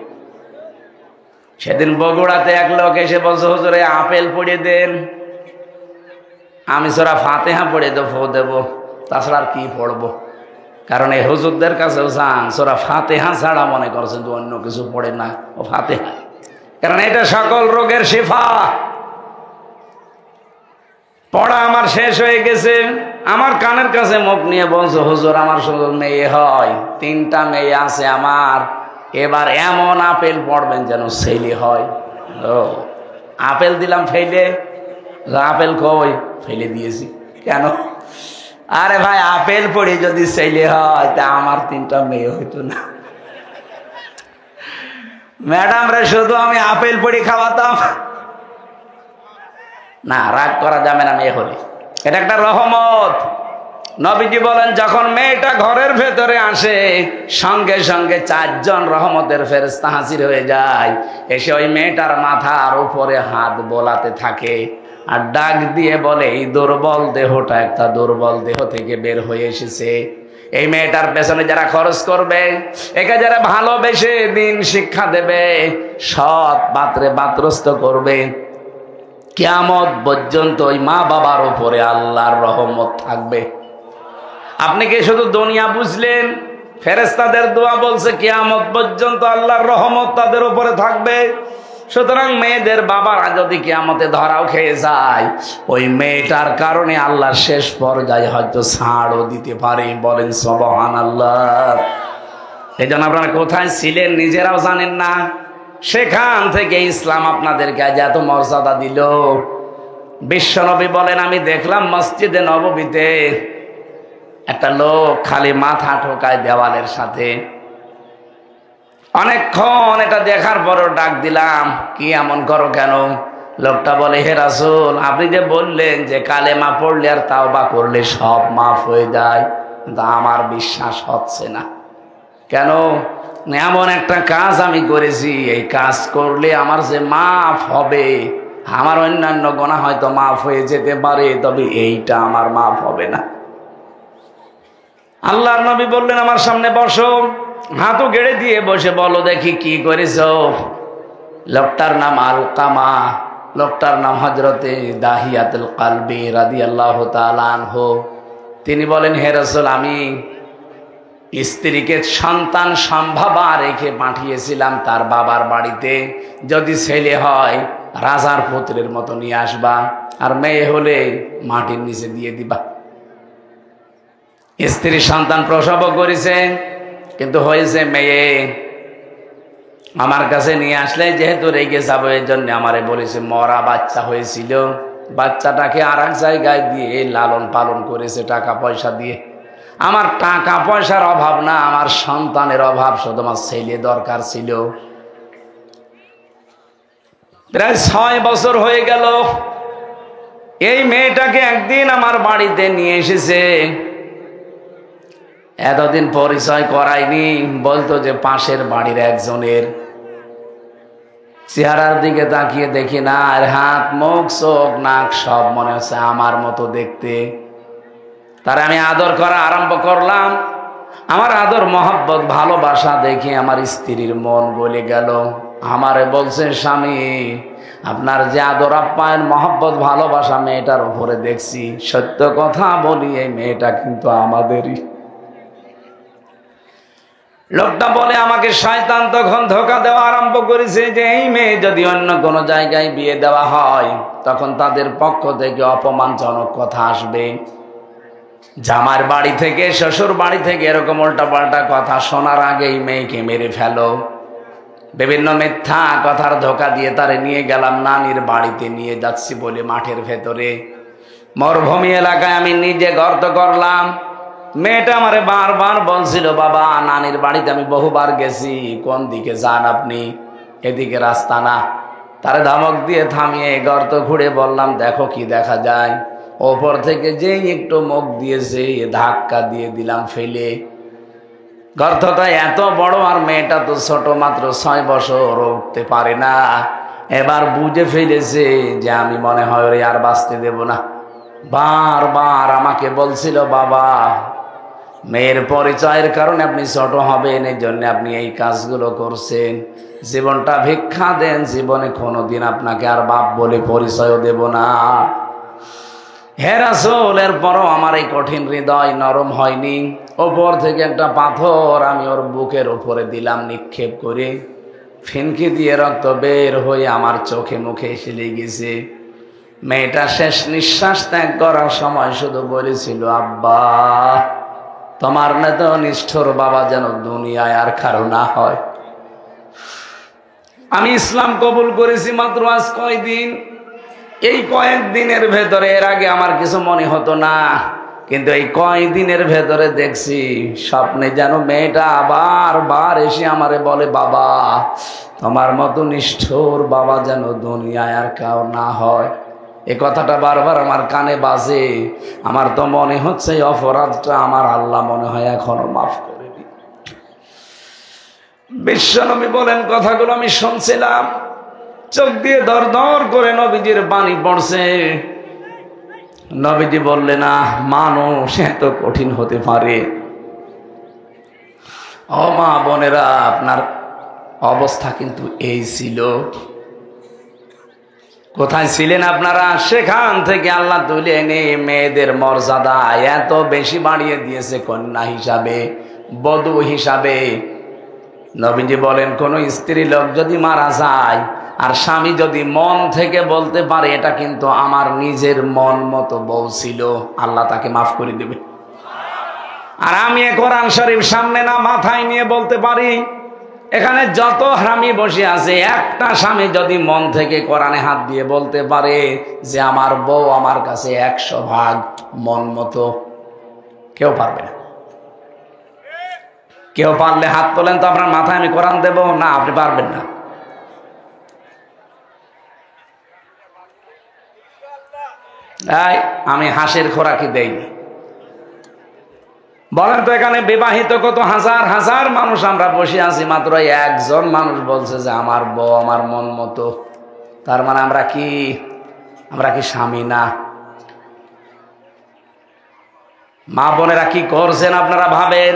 সেদিন বগুড়াতে এক লোক এসে বলছে, হুজুরে আপেল পড়ে দেন। আমি সূরা ফাতিহা পড়ে দেবো, তাছাড়া আর কি পড়বো? কারণ এই হুজুরদের কাছেও যান, সূরা ফাতিহা ছাড়া মনে করছেন তো অন্য কিছু পড়ে না, ও ফাতিহা, কারণ এটা সকল রোগের শিফা। পড়া আমার শেষ হয়ে গেছে, আমার কানের কাছে মুখ নিয়ে বলছে, হুজুর আমার শুধু মেয়ে হয়, 3টা মেয়ে আছে আমার, এবার এমন আপেল পড়বেন যেন ছেলে হয়। ও আপেল দিলাম ফেলে, আপেল কই? ফেলে দিয়েছি। কেন? আরে ভাই আপেল পড়ে যদি ছেলে হয় তা আমার 3টা মেয়ে হইতো না। ম্যাডাম রে শুধু আমি আপেল পড়ে খাওয়াতাম না, রাগ করা যাবে না মেয়ে হলে, এটা একটা রহমত। নবীজি বলেন যখন মেয়েটা ঘরের ভেতরে আসে, সঙ্গে সঙ্গে 4 জন রহমতের ফেরেশতা হাজির হয়ে যায়, এসে ওই মেয়েটার মাথার উপরে হাত বোলাতে থাকে আর ডাক দিয়ে বলে, এই দুর্বল দেহটা একটা দুর্বল দেহ থেকে বের হয়ে এসেছে। এই মেয়েটার পেছনে যারা খরচ করবে, একে যারা ভালোবেসে দিন শিক্ষা দেবে, সৎ পাত্রে পাত্রস্থ করবে, কিয়ামত পর্যন্ত ওই মা বাবার উপরে আল্লাহর রহমত থাকবে। আপনি কি শুধু দুনিয়া বুঝলেন? ফেরেশতাদের দোয়া বলছে কিয়ামত পর্যন্ত আল্লাহর রহমত তাদের উপরে থাকবে। সুতরাং মেয়েদের বাবারা যদি কিয়ামতে ধরাও খেয়ে যায়, ওই মেয়েটার কারণে আল্লাহর শেষ পর্যায়ে হয়তো ছাড়ও দিতে পারে। বলেন সুবহানাল্লাহ। এই জন্য আপনারা কোথায় ছিলেন নিজেরাও জানেন না, সেখান থেকে ইসলাম আপনাদেরকে আজ এত মর্যাদা দিল। বিশ্বনবী বলেন, আমি দেখলাম মসজিদে নববীতে একটা লোক খালি মাথা ঠোকায় দেওয়ালের সাথে। অনেকক্ষণ এটা দেখার পরও ডাক দিলাম, কি এমন করো কেন? লোকটা বলে, হে রাসূল, আপনি যে বললেন যে কালেমা পড়লে আর তাওবা করলে সব মাফ হয়ে যায়, কিন্তু আমার বিশ্বাস হচ্ছে না। কেন? এমন একটা কাজ আমি করেছি, এই কাজ করলে আমার যে মাফ হবে, আমার অন্যান্য গুনাহ হয়তো মাফ হয়ে যেতে পারে, তবে এইটা আমার মাফ হবে না। আল্লাহর নবী বললেন, আমার সামনে বসো, হাতও গেড়ে দিয়ে বসে বলো দেখি কি করেছো। লোকটার নাম আলকামা, লোকটার নাম হযরতে দাহিয়াতুল কালবি রাদিয়াল্লাহু তাআলা আনহু। তিনি বলেন, হে রাসূল, আমি স্ত্রীকে সন্তান সম্ভাবা রেখে পাঠিয়েছিলাম তার বাবার বাড়িতে, যদি ছেলে হয় রাজার পুত্রের মতো নিয়ে আসবা, আর মেয়ে হলে মাটির নিচে দিয়ে দিবা। স্ত্রী সন্তান প্রসব করেছে, কিন্তু হয়েছে মেয়ে। আমার কাছে নিয়ে আসলে যেহেতু রেগে যাবো, এই জন্য আমারে বলেছে মরা বাচ্চা হয়েছিল, বাচ্চাটাকে আর এক জায়গায় দিয়ে লালন পালন করেছে টাকা পয়সা দিয়ে। আমার টাকা পয়সার অভাব না, আমার সন্তানের অভাব, শুধু আমার ছেলে দরকার ছিল। প্রায় 6 বছর হয়ে গেল। এই মেয়েটাকে একদিন আমার বাড়িতে নিয়ে এসেছে। এতদিন পরিচয় করায়নি, বলতো যে পাশের বাড়ির একজনের। চেহারার দিকে তাকিয়ে দেখি না, আর হাত মুখ চোখ নাক সব মনে হচ্ছে আমার মতো দেখতে। তারা আমি আদর করা আরম্ভ করলাম। আমার আদর মহব্বত ভালোবাসা দেখে আমার স্ত্রীর মন গলে গেল। আমারে বলছে, স্বামী, আপনার যে আদর আপ্যায়ন মহব্বত ভালোবাসা মেয়েটার উপরে দেখছি, সত্য কথা বলি, এই মেয়েটা কিন্তু আমাদেরই। লোকটা বলে, আমাকে শয়তান তখন ধোঁকা দেওয়া আরম্ভ করেছে যে এই মেয়ে যদি অন্য কোনো জায়গায় বিয়ে দেওয়া হয়, তখন তাদের পক্ষ থেকে অপমানজনক কথা আসবে। জামার বাড়ি থেকে, শ্বশুর বাড়ি থেকে এরকম উল্টাপাল্টা কথা শোনার আগেই মেয়েকে মেরে ফেলো। বিভিন্ন মিথ্যা কথার ধোঁকা দিয়ে তারে নিয়ে গেলাম নানির বাড়িতে, নিয়ে যাচ্ছি বলে মাঠের ভেতরে মরুভূমি এলাকায় আমি নিজে গর্ত করলাম। মেয়েটা আমারে বারবার বলছিল, বাবা, নানির বাড়িতে আমি বহুবার গেছি, কোন দিকে যান আপনি? এদিকে রাস্তা না। তারে ধমক দিয়ে থামিয়ে গর্ত ঘুরে বললাম, দেখো কি দেখা যায়। ওপর থেকে যেই একটু মুখ দিয়েছে, ধাক্কা দিয়ে দিলাম ফেলে। গর্তটা এত বড়, আর মেয়েটা তো ছোট, মাত্র 6 বছর, উঠতে পারে না। এবার বুঝে ফেলেছে যে আমি মনে হয় ওরে আর বাঁচতে দেব না। বারবার আমাকে বলছিল, বাবা, মেয়ের পরিচয়ের কারণে আপনি ছোট হবেন, এই জন্য আপনি এই কাজগুলো করছেন। জীবনটা ভিক্ষা দেন, জীবনে কোনোদিন আপনাকে আর বাপ বলে পরিচয়ও দেব না। হে রাসূল, এরপরও আমার এই কঠিন হৃদয় নরম হয়নি। ওপর থেকে একটা পাথর আমি ওর বুকের উপরে দিলাম নিক্ষেপ করে, ফিনকি দিয়ে রক্ত বের হয়ে আমার চোখে মুখে এসে লেগেছে। মেয়েটা শেষ নিঃশ্বাস ত্যাগ করার সময় শুধু বলেছিল, আব্বা, তোমার মতো নিষ্ঠুর বাবা যেন দুনিয়ায় আর কারো না হয়। আমি ইসলাম কবুল করেছি মাত্র আজ কয়দিন। এই কয়েকদিনের ভেতরে, এর আগে আমার কিছু মনে হতো না, কিন্তু এই কয়েকদিনের ভেতরে দেখছি স্বপ্নে যেন মেয়েটা বারবার এসে আমারে বলে, বাবা, তোমার মতো নিষ্ঠুর বাবা যেন দুনিয়ায় আর কাউ না হয়। এ কথাটা বারবার আমার কানে বাজে। আমার তো মনে হচ্ছে এই অপরাধটা আমার আল্লাহ মনে হয় এখনো মাফ করেনি। বিশ্বনবী বলেন, কথাগুলো আমি শুনছিলাম, চোখ দিয়ে দর দর করে নবীজির পানি পড়ছে। নবীজি বললেন, না, মানুষ এত কঠিন হতে পারে? ও মা বোনেরা, আপনার অবস্থা কিন্তু এই ছিল। কোথায় ছিলেন আপনারা? সেখান থেকে আল্লাহ তুলে এনে মেয়েদের মর্যাদা এত বেশি বাড়িয়ে দিয়েছে, কন্যা হিসাবে, বধূ হিসাবে। নবীজি বলেন, কোন স্ত্রী লোক যদি মারা যায় আর স্বামী যদি মন থেকে বলতে পারে এটা কিন্তু আমার নিজের মন মতো বউ ছিল, আল্লাহ তাকে মাফ করে দেবে। আর আমি কোরআন শরীফ সামনে না মাথায় নিয়ে বলতে পারি, এখানে যত স্বামী বসে আছে, একটা স্বামী যদি মন থেকে কোরআনে হাত দিয়ে বলতে পারে যে আমার বউ আমার কাছে 100 ভাগ মন মতো, কেউ পারবে না। কেউ পারলে হাত তোলেন তো, আপনার মাথায় আমি কোরআন দেব না, আপনি পারবেন না। আমি হাঁসের খোরাকি দেইনি। বলেন তো এখানে বিবাহিত কত হাজার হাজার মানুষ আমরা বসে আছি, মাত্র একজন মানুষ বলছে যে আমার বউ আমার মন মতো। তার মানে আমরা কি স্বামী না? মা বোনেরা কি করছেন আপনারা ভাবেন?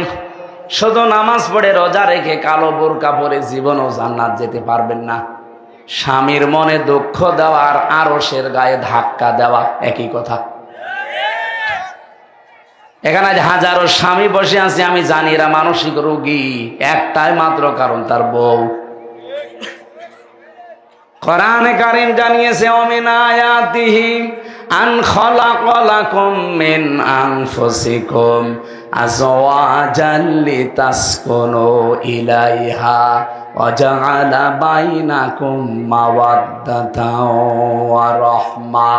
শুধু নামাজ পড়ে রোজা রেখে কালো বোরকা পরে জীবনও জান্নাত যেতে পারবেন না। স্বামীর মনে দুঃখ দেওয়া আর আরশের গায়ে ধাক্কা দেওয়া একই কথা। এখানে হাজারো স্বামী বসে আছে, আমি জানি এরা মানসিক রোগী, একটাই মাত্র কারণ তার বউ। কোরআনে কারীম জানিয়েছে ওমিন আয়াতিহি আন খালাকালাকুম মিন আনফুসিকুম আজওয়াজান লিতাসকুনু ইলাইহা ওয়া জাআলা বাইনাকুম মাওয়াদ্দাতাও ওয়া রাহমা।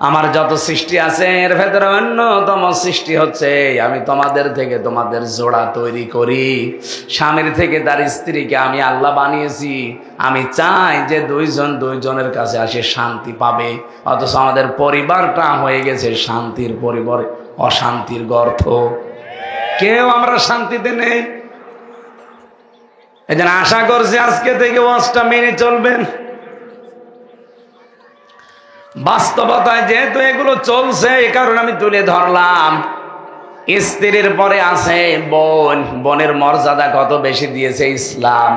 আমার যত সৃষ্টি আছে এর ভেতরে অন্যতম সৃষ্টি হচ্ছে আমি তোমাদের থেকে তোমাদের জোড়া তৈরি করি। স্বামীর থেকে তার স্ত্রীকে আমি আল্লাহ বানিয়েছি। আমি চাই যে দুইজনের কাছে আসে শান্তি পাবে, অথচ আমাদের পরিবারটা হয়ে গেছে শান্তির পরিবারে অশান্তির গর্ত। কেউ আমরা শান্তিতে নেই। এজন্য আশা করছি আজকে থেকে ওয়াজটা মেনে চলবেন। বাস্তবতায় যেহেতু এগুলো চলছে, এই কারণে আমি তুলে ধরলাম। স্ত্রীর পরে আছে বোন। বোনের মর্যাদা কত বেশি দিয়েছে ইসলাম।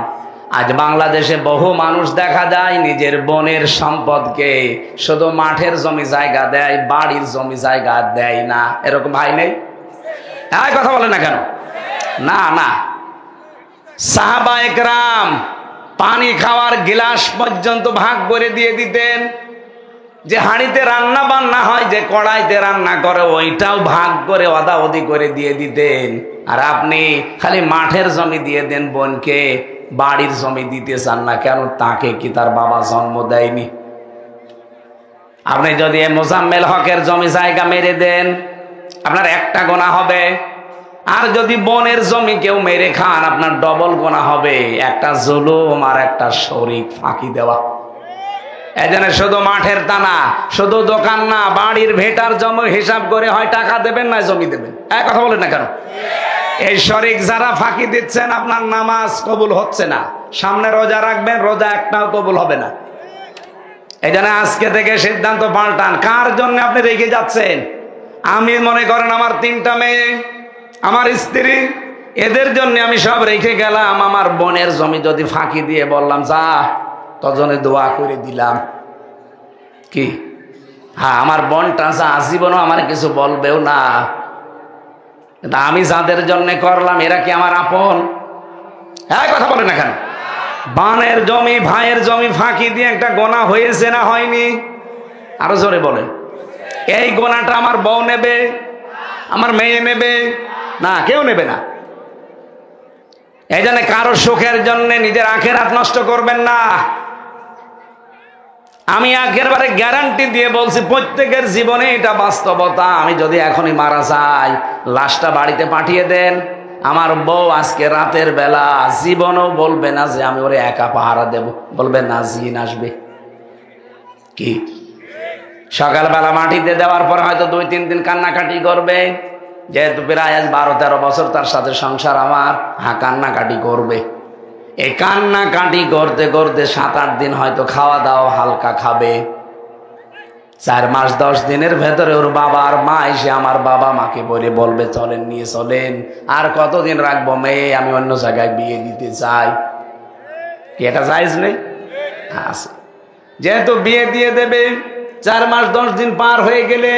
আজ বাংলাদেশে বহু মানুষ দেখা যায় নিজের বোনের সম্পদকে শুধু মাঠের জমি জায়গা দেয়, বাড়ির জমি জায়গা দেয় না। এরকম ভাই নেই? কথা বলে না কেন? না, সাহাবায়ে কেরাম পানি খাওয়ার গিলাস পর্যন্ত ভাগ করে দিয়ে দিতেন। যে হাঁড়িতে রান্না বান্না হয়, যে কড়াইতে রান্না করে, ওইটাও ভাগ করে অদাওদি করে দিয়ে দিতেন। আর আপনি খালি মাঠের জমি দিয়ে দেন বোনকে, বাড়ির জমি দিতে চান না কেন? তাকে কি তার বাবা জন্ম দেয়নি? আপনি যদি মোজাম্মেল হকের জমি জায়গা মেরে দেন, আপনার একটা গোনা হবে। আর যদি বোনের জমি কেউ মেরে খান, আপনার ডবল গোনা হবে। একটা জুলুম আর একটা শরীক ফাঁকি দেওয়া। এজন্য শুধু মাঠের টানা, শুধু দোকান না, বাড়ির ভেটার জমি হিসাব করে হয় টাকা দেবেন না জমি দেবেন। কথা বলেন না কেন? এই শরীক যারা ফাঁকি দিচ্ছেন, আপনার নামাজ কবুল হচ্ছে না। সামনে রোজা রাখবেন, রোজা একটাও কবুল হবে না। এই জন্য আজকে থেকে সিদ্ধান্ত পাল্টান। কার জন্য আপনি রেখে যাচ্ছেন? আমি মনে করেন আমার 3টা মেয়ে, আমার স্ত্রী, এদের জন্য আমি সব রেখে গেলাম। আমার বোনের জমি যদি ফাঁকি দিয়ে বললাম যা, তজনে দোয়া করে দিলাম কি? আমার বোনটা যা জীবনও আমার কিছু বলবেও না। আমি যাদের জন্য করলাম, এরা কি আমার আপন? কথা বলে না কেন? বানের জমি, ভাইয়ের জমি ফাঁকি দিয়ে একটা গোনা হয়েছে না হয়নি? আরো জোরে বলেন। এই গোনাটা আমার বউ নেবে? আমার মেয়ে নেবে? না, কেউ নেবে না। এই জন্য কারো সুখের জন্য নিজের আখেরাত নষ্ট করবেন না। আমি একেবারে গ্যারান্টি দিয়ে বলছি, প্রত্যেকের জীবনে এটা বাস্তবতা। আমি যদি এখনই মারা যাই, লাশটা বাড়িতে পাঠিয়ে দেন, আমার বউ আজকে রাতের বেলা জীবনও বলবে না যে আমি ওরে একা পাহারা দেব। বলবে নাজিন আসবে কি? সকালবেলা মাটিতে দেওয়ার পর হয়তো 2-3 দিন কান্নাকাটি করবে, যেহেতু প্রায় আজ 12-13 বছর তার সাথে সংসার আমার। কান্নাকাটি করবে। এই কান্নাকাটি করতে করতে 7-8 দিন হয়তো খাওয়া দাওয়া হালকা খাবে। 4 মাস 10 দিনের ভেতরে ওর বাবা আর মা এসে আমার বাবা মাকে বলবে চলেন, নিয়ে চলেন। আর কতদিন রাখবো মেয়ে, আমি অন্য জায়গায় বিয়ে দিতে চাই। কি এটা জায়েজ নেই? আছে। যেহেতু বিয়ে দিয়ে দেবে, 4 মাস 10 দিন পার হয়ে গেলে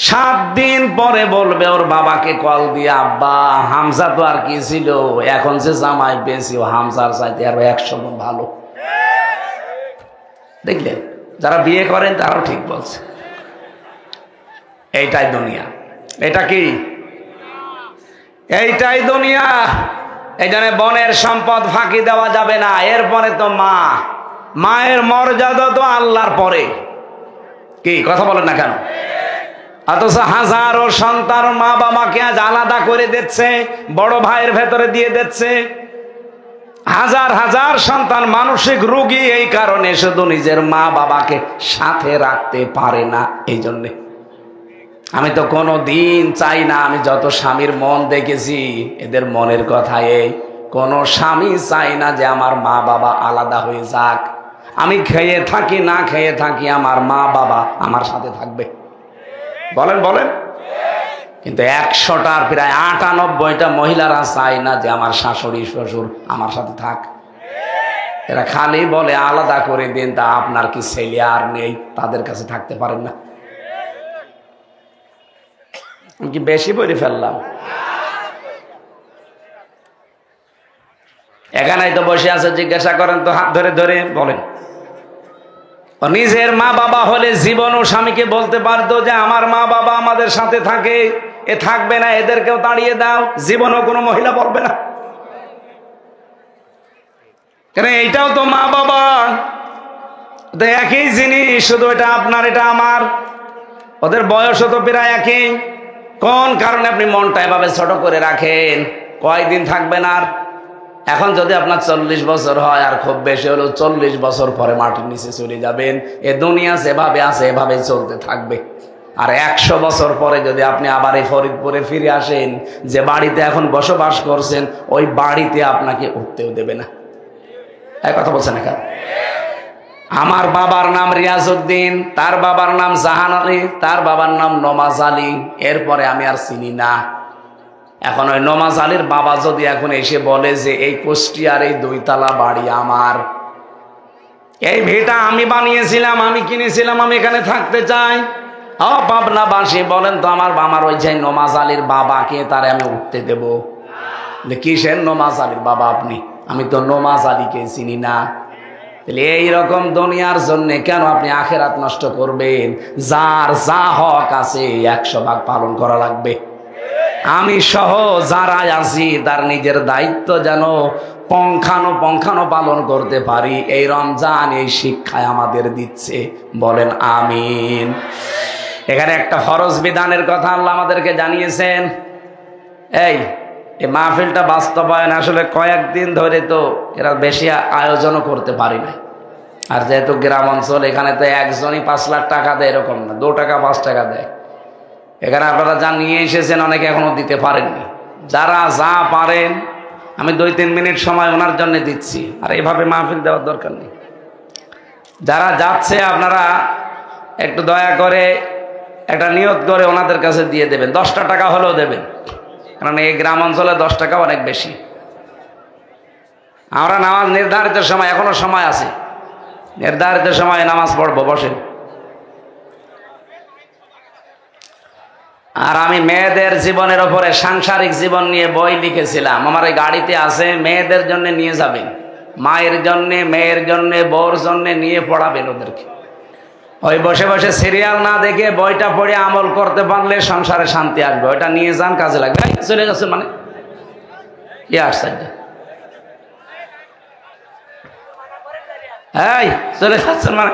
7 দিন পরে বলবে ওর বাবাকে কল দিয়ে, আব্বা হামজা তো আর কি ছিল, এখন যে জামাই পেয়েছি ও হামজার চাইতে আরো 100 গুণ ভালো। দেখলেন? যারা বিয়ে করেন তারাও ঠিক বলছে। এইটাই দুনিয়া। এটা কি? এইটাই দুনিয়া। এই জন্য বোনের সম্পদ ফাঁকি দেওয়া যাবে না। এরপরে তো মা, মায়ের মর্যাদা তো আল্লাহর পরে। কি কথা বলেন না কেন? অথচ হাজারো সন্তান মা বাবাকে আজ আলাদা করে দিচ্ছে, বড় ভাইয়ের ভেতরে দিয়ে দিচ্ছে। হাজার হাজার সন্তান মানসিক রোগী এই কারণে, শুধু নিজের মা বাবাকে সাথে রাখতে পারে না। এই জন্যে আমি তো কোনো দিন চাই না, আমি যত স্বামীর মন দেখেছি এদের মনের কথা এই, কোনো স্বামী চাই না যে আমার মা বাবা আলাদা হয়ে যাক। আমি খেয়ে থাকি না খেয়ে থাকি, আমার মা বাবা আমার সাথে থাকবে। বলেন বলেন। কিন্তু 100টার প্রায় 98টা মহিলারা চায় না যে আমার শাশুড়ি শ্বশুর আমার সাথে থাক। এরা খালি বলে আলাদা করে দিন। তা আপনার কি ছেলে আর নেই, তাদের কাছে থাকতে পারেন না? আমি কি বেশি বলে ফেললাম? এখানেই তো বসে আছে, জিজ্ঞাসা করেন তো, হাত ধরে ধরে বলেন। নিজের মা বাবা হলে জীবনও স্বামীকে বলতে পারতো যে আমার মা বাবা আমাদের সাথে থাকে, এ থাকবে না, এদেরকেও তাড়িয়ে দাও, জীবনও কোনো মহিলা পড়বে না। কেন? এইটাও তো মা বাবা, একই জিনিস, শুধু এটা আপনার এটা আমার। ওদের বয়সও তো প্রায় একই। কোন কারণে আপনি মনটা এভাবে ছোট করে রাখেন? কয়দিন থাকবেন আর? এখন যদি আপনার 40 বছর হয়, আর খুব বেশি হলো 40 বছর পরে মাটির নিচে চলে যাবেন। এ দুনিয়া যেভাবে আছে এভাবে চলতে থাকবে। আর 100 বছর পরে যদি আপনি আবার এই ফরিদপুরে ফিরে আসেন, যে বাড়িতে এখন বসবাস করছেন, ওই বাড়িতে আপনাকে উঠতেও দেবে না। এই কথা বলছেন না কেন? আমার বাবার নাম রিয়াজউদ্দিন, তার বাবার নাম জাহান আলী, তার বাবার নাম নমাজ আলী, এরপরে আমি আর চিনি না। এখন ওই নমাজ আলীর বাবা যদি এখন এসে বলে যে এই কুষ্টিয়ার এই 2 তলা বাড়ি আমার, এই ভিটা আমি বানিয়েছিলাম, আমি কিনেছিলাম, আমি এখানে থাকতে চাই, পাবনাবাসী বলেন তো আমার ওই যে নমাজ আলীর বাবাকে, তারে আমি উঠতে দেব? কিসের নমাজ আলীর বাবা আপনি? আমি তো নমাজ আলীকে চিনি না। তাহলে এইরকম দুনিয়ার জন্য কেন আপনি আখেরাত নষ্ট করবেন? যার যা হক আছে 100 ভাগ পালন করা লাগবে। আমি সহ যারা আছি তার নিজের দায়িত্ব যেন পঙ্খানো পালন করতে পারি, এই রমজান এই শিক্ষায় আমাদের দিচ্ছে। বলেন আমিন। এখানে একটা ফরজ বিধানের কথা আল্লাহ আমাদেরকে জানিয়েছেন। এই মাহফিলটা বাস্তবায়ন আসলে কয়েকদিন ধরে তো এরা বেশি আয়োজনও করতে পারি না। আর যেহেতু গ্রাম অঞ্চল, এখানে তো একজনই 5 লাখ টাকা দেয় এরকম না, 2 টাকা 5 টাকা দেয়। এখানে আপনারা যা নিয়ে এসেছেন অনেকে এখনো দিতে পারেননি। যারা যা পারেন, আমি 2-3 মিনিট সময় ওনার জন্য দিচ্ছি। আর এইভাবে মাহফিল দেওয়ার দরকার নেই। যারা যাচ্ছে আপনারা একটু দয়া করে একটা নিয়ত করে ওনাদের কাছে দিয়ে দেবেন। 10টা টাকা হলেও দেবেন, কারণ এই গ্রাম অঞ্চলে 10 টাকা অনেক বেশি। আমরা নামাজ নির্ধারিত সময়, এখনো সময় আছে, নির্ধারিত সময়ে নামাজ পড়বো, বসেন। আর আমি মেয়েদের জীবনের ওপরে, সাংসারিক জীবন নিয়ে বই লিখেছিলাম, আমার এই গাড়িতে আছে। মেয়েদের জন্য নিয়ে যাবেন, মায়ের জন্য, মেয়ের জন্য, বউর জন্য নিয়ে পড়াবেন ওদেরকে। ওই বসে বসে সিরিয়াল না দেখে বইটা পড়ে আমল করতে পারলে সংসারে শান্তি আসবে। ওইটা নিয়ে যান, কাজে লাগবে। চলে যাচ্ছে মানে কি আশ্চর্য! এই চলে যাচ্ছেন মানে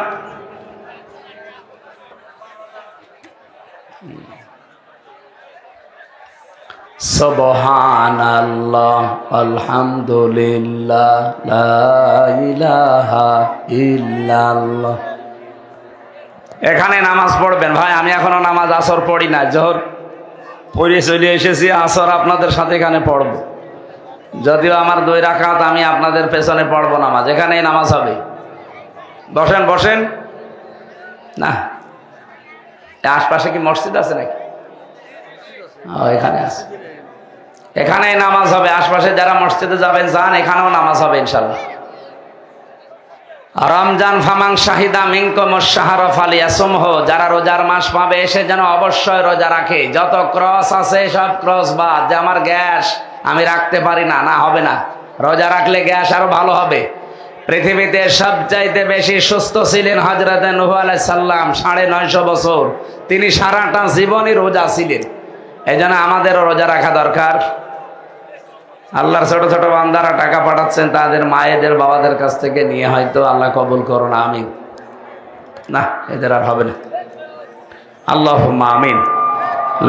সুবহানাল্লাহ, আলহামদুলিল্লাহ, লা ইলাহা ইল্লাল্লাহ। এখানে নামাজ পড়বেন ভাই। আমি এখনো নামাজ আসর পড়ি না, জোহর পড়ে চলে এসেছি, আসর আপনাদের সাথে এখানে পড়ব। যদিও আমার 2 রাকাত আমি আপনাদের পেছনে পড়বো নামাজ, এখানেই নামাজ হবে। বসেন বসেন। না, আশপাশে কি মসজিদ আছে নাকি? এখানে আছে, এখানেই নামাজ হবে। আশপাশে যারা মসজিদে যাবেন যান, এখানেও নামাজ হবে ইনশাল্লাহ। রমজান ফামান শাহিদা মিনকুম আশ-শাহরা ফালিয়াসুমহু, যারা রোজার মাস পাবে সে যেন অবশ্যই রোজা রাখে। যত ক্রস আছে সব ক্রস বাদ। যে আমার গ্যাস, আমি রাখতে পারি না, না হবে না। রোজা রাখলে গ্যাস আরো ভালো হবে। পৃথিবীতে সবচাইতে বেশি সুস্থ ছিলেন হযরত নূহ আলাইহিস সালাম, 950 বছর। তিনি সারাটা জীবনই রোজা ছিলেন। এই জন্য আমাদেরও রোজা রাখা দরকার। আল্লাহর ছোট ছোট বান্দারা টাকা পাঠাচ্ছেন তাদের মায়েদের বাবাদের কাছ থেকে নিয়ে, হয়তো আল্লাহ কবুল করো না, আমিন। না, এদের আর হবে না। আল্লাহুম্মা আমিন।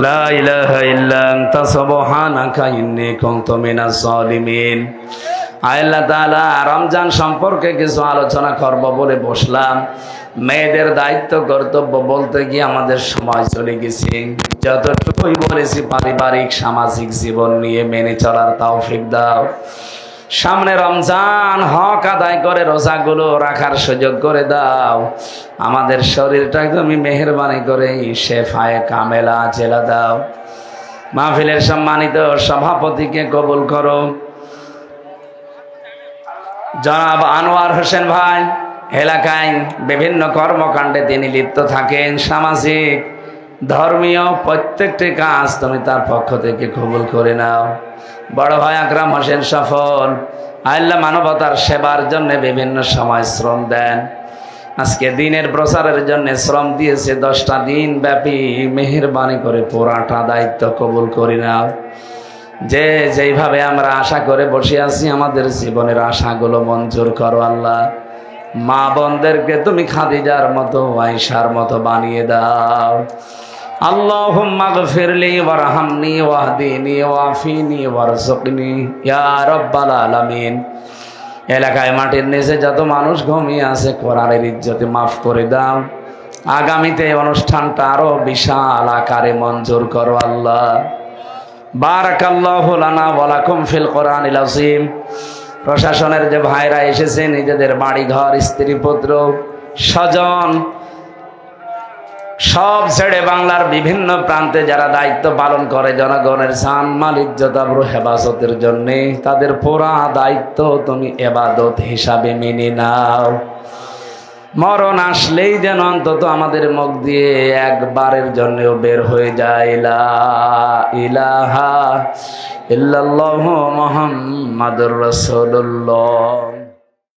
লা ইলাহা ইল্লা আনতা সুবহানাকা ইন্নী কুনতু মিনাজ জালিমিন। আল্লাহ তাআলা, রমজান সম্পর্কে কিছু আলোচনা করব বলে বসলাম। মেয়েদের দায়িত্ব কর্তব্য বলতে গিয়ে আমাদের সময় চলে গেছে। যতটুকুই বলেছি পারিবারিক সামাজিক জীবন নিয়ে মেনে চলার তৌফিক দাও। সামনে রমজান, হক আদায় করে রোজাগুলো রাখার সুযোগ করে দাও। আমাদের শরীরটা তুমি মেহেরবানি করে শেফায়ে কামেলা জেলা দাও। মাহফিলের সম্মানিত সভাপতিকে কবুল করো। জনাব আনোয়ার হোসেন ভাই এলাকায় বিভিন্ন কর্মকাণ্ডে তিনি লিপ্ত থাকেন। সামাজিক ধর্মীয় প্রত্যেকটি কাজ তুমি তার পক্ষ থেকে কবুল করে নাও। বড় ভাই আকরাম হোসেন সফল, আল্লাহ মানবতার সেবার জন্য বিভিন্ন সময় শ্রম দেন। আজকে দিনের প্রচারের জন্য শ্রম দিয়েছে 10টা দিন ব্যাপী। মেহেরবানি করে পুরাটা দায়িত্ব কবুল করে নাও। যে যেইভাবে আমরা আশা করে বসে আছি, আমাদের জীবনের আশাগুলো মঞ্জুর করো আল্লাহ। মা বোনদেরকে তুমি খাদিজার মতো, আয়েশার মতো বানিয়ে দাও। আল্লাহুম্মা গফিরলি ওয়ারহামনি ওয়াহদিনি ওয়াফিনি ওয়ারযুকনি ইয়া রাব্বাল আলামিন। এলাকায় মাটির নিচে যত মানুষ ঘুমিয়ে আছে, কোরআনের ইজ্জতে মাফ করে দাও। আগামীতে এই অনুষ্ঠানটা আরো বিশাল আকারে মঞ্জুর করো আল্লাহ। বারাকাল্লাহু লানা ওয়া লাকুম ফিল কোরআনিল আযীম। প্রশাসনের যে ভাইরা এসেছে, নিজেদের বাড়ি ঘর, স্ত্রী পুত্র স্বজন সব ছেড়ে বাংলার বিভিন্ন প্রান্তে যারা দায়িত্ব পালন করে জনগণের জান মাল ইজ্জত আবরু হেফাজতের জন্য, তাদের পুরা দায়িত্ব তুমি ইবাদত হিসাবে মেনে নাও। মরণ আসলেই যেন অন্তত আমাদের মুখ দিয়ে একবারের জন্যও বের হয়ে যায় লা ইলাহা ইল্লাল্লাহু মুহাম্মাদুর রাসূলুল্লাহ।